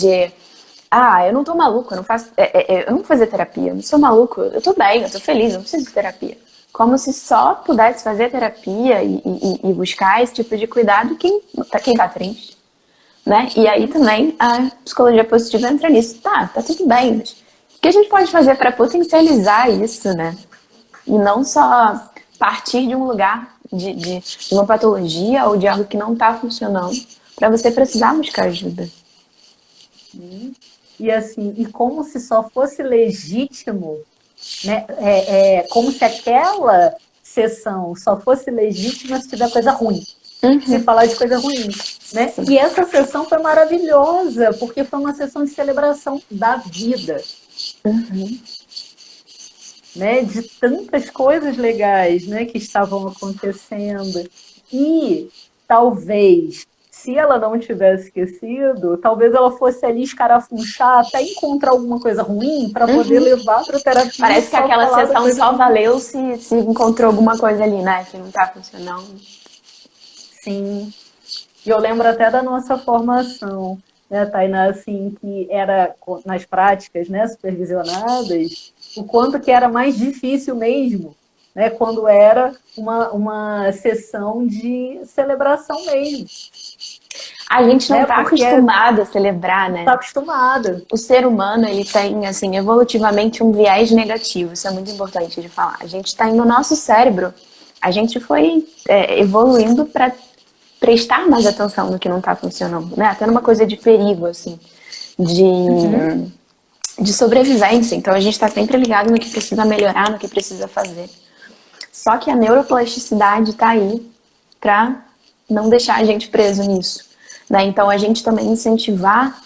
eu não tô maluco, eu não faço. Eu não vou fazer terapia, eu não sou maluco, eu tô bem, eu tô feliz, eu não preciso de terapia. Como se só pudesse fazer terapia e buscar esse tipo de cuidado quem tá triste, né? E aí também a psicologia positiva entra nisso. Tá tudo bem, mas o que a gente pode fazer para potencializar isso, né? E não só partir de um lugar de uma patologia ou de algo que não está funcionando para você precisar buscar ajuda. E assim, e como se só fosse legítimo, né? Como se aquela sessão só fosse legítima se tiver coisa ruim, se falar de coisa ruim, né? Sim. E essa sessão foi maravilhosa, porque foi uma sessão de celebração da vida. Né, de tantas coisas legais, né, que estavam acontecendo. E talvez, se ela não tivesse esquecido, talvez ela fosse ali escarafunchar até encontrar alguma coisa ruim para poder levar para a terapia. Parece que só aquela falar da sessão coisa só ruim. valeu se encontrou alguma coisa ali, né? Que não tá funcionando. Sim. E eu lembro até da nossa formação, né, Tainá, assim, que era nas práticas, né, supervisionadas, o quanto que era mais difícil mesmo, né, quando era uma sessão de celebração mesmo. A gente não Né, tá porque acostumado a celebrar, está né? acostumada. O ser humano, ele tem, assim, evolutivamente um viés negativo. Isso é muito importante de falar. A gente tá no nosso cérebro, a gente foi evoluindo para prestar mais atenção no que não tá funcionando, né? Até numa coisa de perigo, assim, de sobrevivência. Então a gente tá sempre ligado no que precisa melhorar, no que precisa fazer. Só que a neuroplasticidade tá aí para não deixar a gente preso nisso, né? Então a gente também incentivar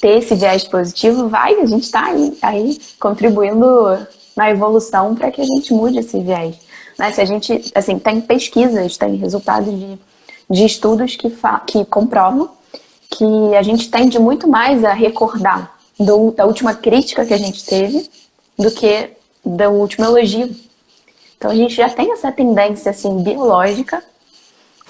ter esse viés positivo, a gente está aí contribuindo na evolução para que a gente mude esse viés. Né? Se a gente, assim, tem pesquisas, tem resultados de estudos que comprovam que a gente tende muito mais a recordar da última crítica que a gente teve do que do último elogio. Então a gente já tem essa tendência assim biológica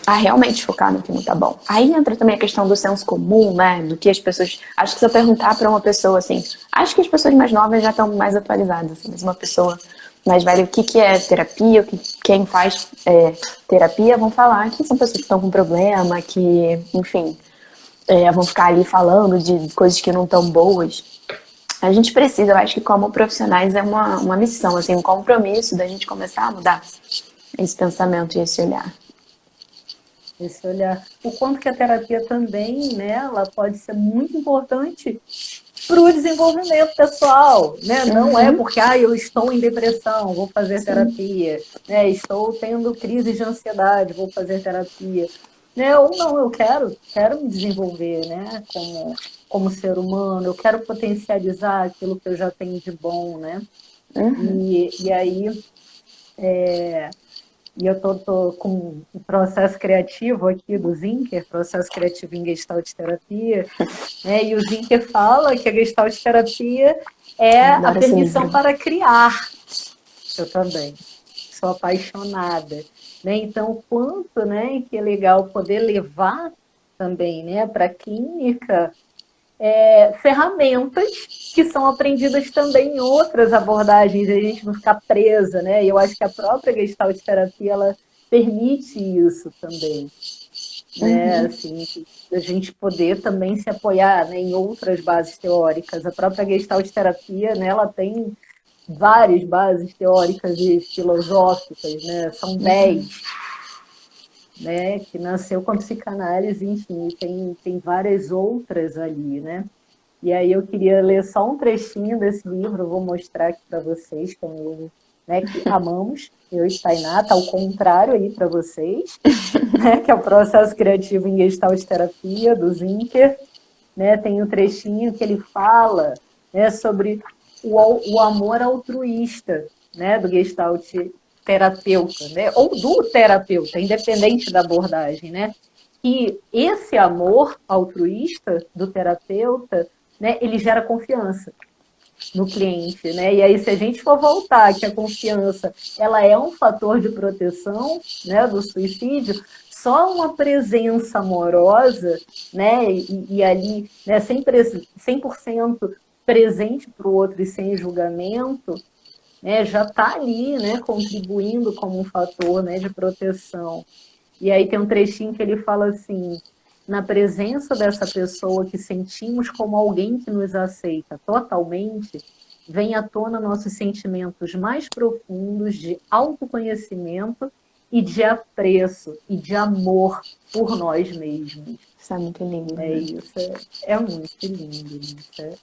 a realmente focar no que não tá bom. Aí entra também a questão do senso comum, né? Do que as pessoas. Acho que se eu perguntar para uma pessoa assim, acho que as pessoas mais novas já estão mais atualizadas, assim, mas uma pessoa mais velha, o que é terapia, quem faz terapia, vão falar que são pessoas que estão com problema, que, enfim, vão ficar ali falando de coisas que não estão boas. A gente precisa, eu acho que como profissionais é uma missão, assim, um compromisso da gente começar a mudar esse pensamento e esse olhar. Esse olhar. O quanto que a terapia também, né, ela pode ser muito importante para o desenvolvimento pessoal, né? Não é porque eu estou em depressão, vou fazer terapia, né? Estou tendo crise de ansiedade, vou fazer terapia, né? Ou não, eu quero me desenvolver, né? Como ser humano, eu quero potencializar aquilo que eu já tenho de bom, né? E aí eu tô com o processo criativo aqui do Zinker, processo criativo em Gestalt terapia, né? E o Zinker fala que a Gestalt terapia é a Adoro esse permissão livro. para criar. Eu também sou apaixonada, né? Então, o quanto, né, que é legal poder levar também, né, para a clínica ferramentas que são aprendidas também em outras abordagens, a gente não ficar presa, né? E eu acho que a própria Gestalt terapia ela permite isso também, né? Assim, a gente poder também se apoiar, né, em outras bases teóricas. A própria Gestalt terapia, né, ela tem várias bases teóricas e filosóficas, né? São 10, né? Que nasceu com a psicanálise, enfim, tem várias outras ali, né? E aí eu queria ler só um trechinho desse livro, eu vou mostrar aqui para vocês, que é um livro, né, que amamos, eu e Tainá, tá ao contrário aí para vocês, né, que é o Processo Criativo em Gestalt Terapia, do Zinker, né, tem um trechinho que ele fala, né, sobre o amor altruísta, né, do Gestalt terapeuta, né, ou do terapeuta, independente da abordagem, né, que esse amor altruísta do terapeuta, né, ele gera confiança no cliente, né? E aí, se a gente for voltar que a confiança ela é um fator de proteção, né, do suicídio, só uma presença amorosa, né, e ali, né, 100% presente para o outro e sem julgamento, né, já está ali, né, contribuindo como um fator, né, de proteção. E aí tem um trechinho que ele fala assim: na presença dessa pessoa que sentimos como alguém que nos aceita totalmente, vem à tona nossos sentimentos mais profundos de autoconhecimento e de apreço e de amor por nós mesmos. Isso é muito lindo. É isso, é muito lindo, isso é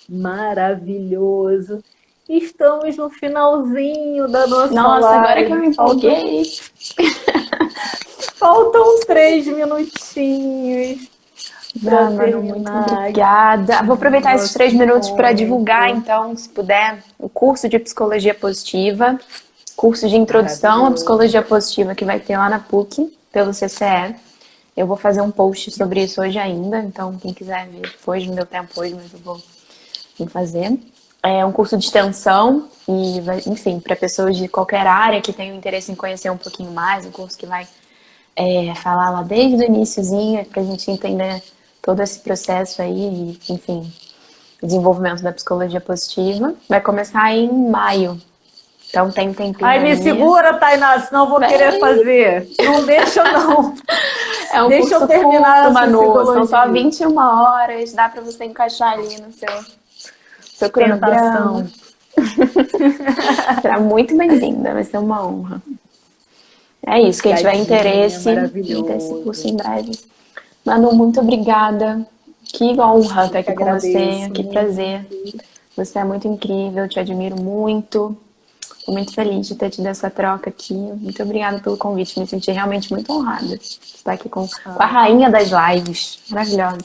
maravilhoso. Estamos no finalzinho da nossa Nossa, live. agora que eu me empolguei. Faltam 3 minutinhos para Manu, muito terminar. obrigada. Vou aproveitar esses 3 minutos para encontro. divulgar, então, se puder, o curso de Psicologia Positiva, curso de Introdução à Maravilhoso. Psicologia Positiva que vai ter lá na PUC, pelo CCE. Eu vou fazer um post sobre isso hoje ainda, então quem quiser ver depois, não deu tempo hoje, mas eu vou fazer. É um curso de extensão e, enfim, para pessoas de qualquer área que tenham interesse em conhecer um pouquinho mais, um curso que vai falar lá desde o iniciozinho, para a gente entender todo esse processo aí, e, enfim, desenvolvimento da psicologia positiva. Vai começar em maio, então tem um tempinho. Ai, me segura, Tainá, senão eu vou querer fazer. Não deixa, não. É um Deixa curso eu terminar curto, Manu, psicologia. são só 21 horas, dá para você encaixar ali no seu cronograma. Será muito bem-vinda, vai ser uma honra. É isso, quem tiver interesse em ter esse curso em breve. Manu, muito obrigada. Que honra estar aqui com você, que prazer. Você é muito incrível, te admiro muito. Estou muito feliz de ter tido essa troca aqui. Muito obrigada pelo convite, me senti realmente muito honrada de estar aqui com a rainha das lives. Maravilhosa.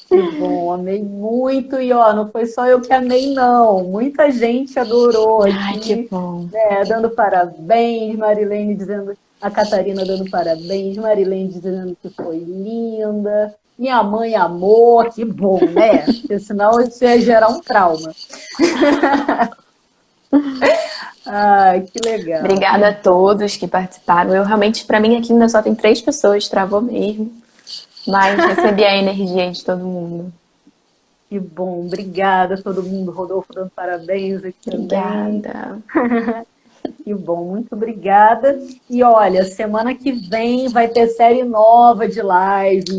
Que bom, amei muito. E ó, não foi só eu que amei, não. Muita gente adorou aqui. Ai, que bom. Né, dando parabéns, Marilene dizendo, a Catarina dando parabéns, Marilene dizendo que foi linda. Minha mãe amou, que bom, né? Porque senão isso ia gerar um trauma. Ai, que legal. Obrigada a todos que participaram. Eu realmente, para mim, aqui ainda só tem 3 pessoas, travou mesmo. Mas recebi a energia de todo mundo. Que bom, obrigada a todo mundo. Rodolfo dando parabéns aqui também. Obrigada. Que bom, muito obrigada. E olha, semana que vem vai ter série nova de live,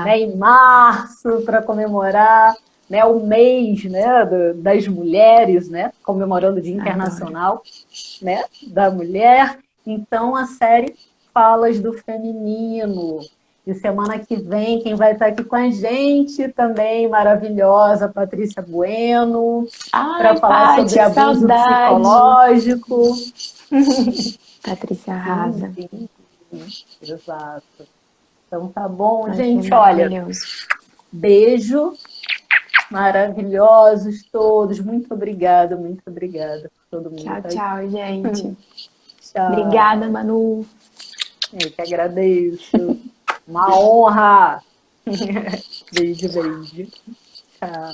né, em março, para comemorar, né, o mês, né, das mulheres, né, comemorando o Dia Internacional, né, da Mulher. Então, a série Falas do Feminino. E semana que vem, quem vai estar aqui com a gente também, maravilhosa, Patrícia Bueno, para falar sobre abuso psicológico. Patrícia arrasa. Sim, exato. Então tá bom, gente, olha, beijo, maravilhosos todos, muito obrigada por todo mundo. Tchau, tchau, gente. Tchau. Obrigada, Manu. Eu que agradeço. Uma honra. Beijo, beijo. Tchau.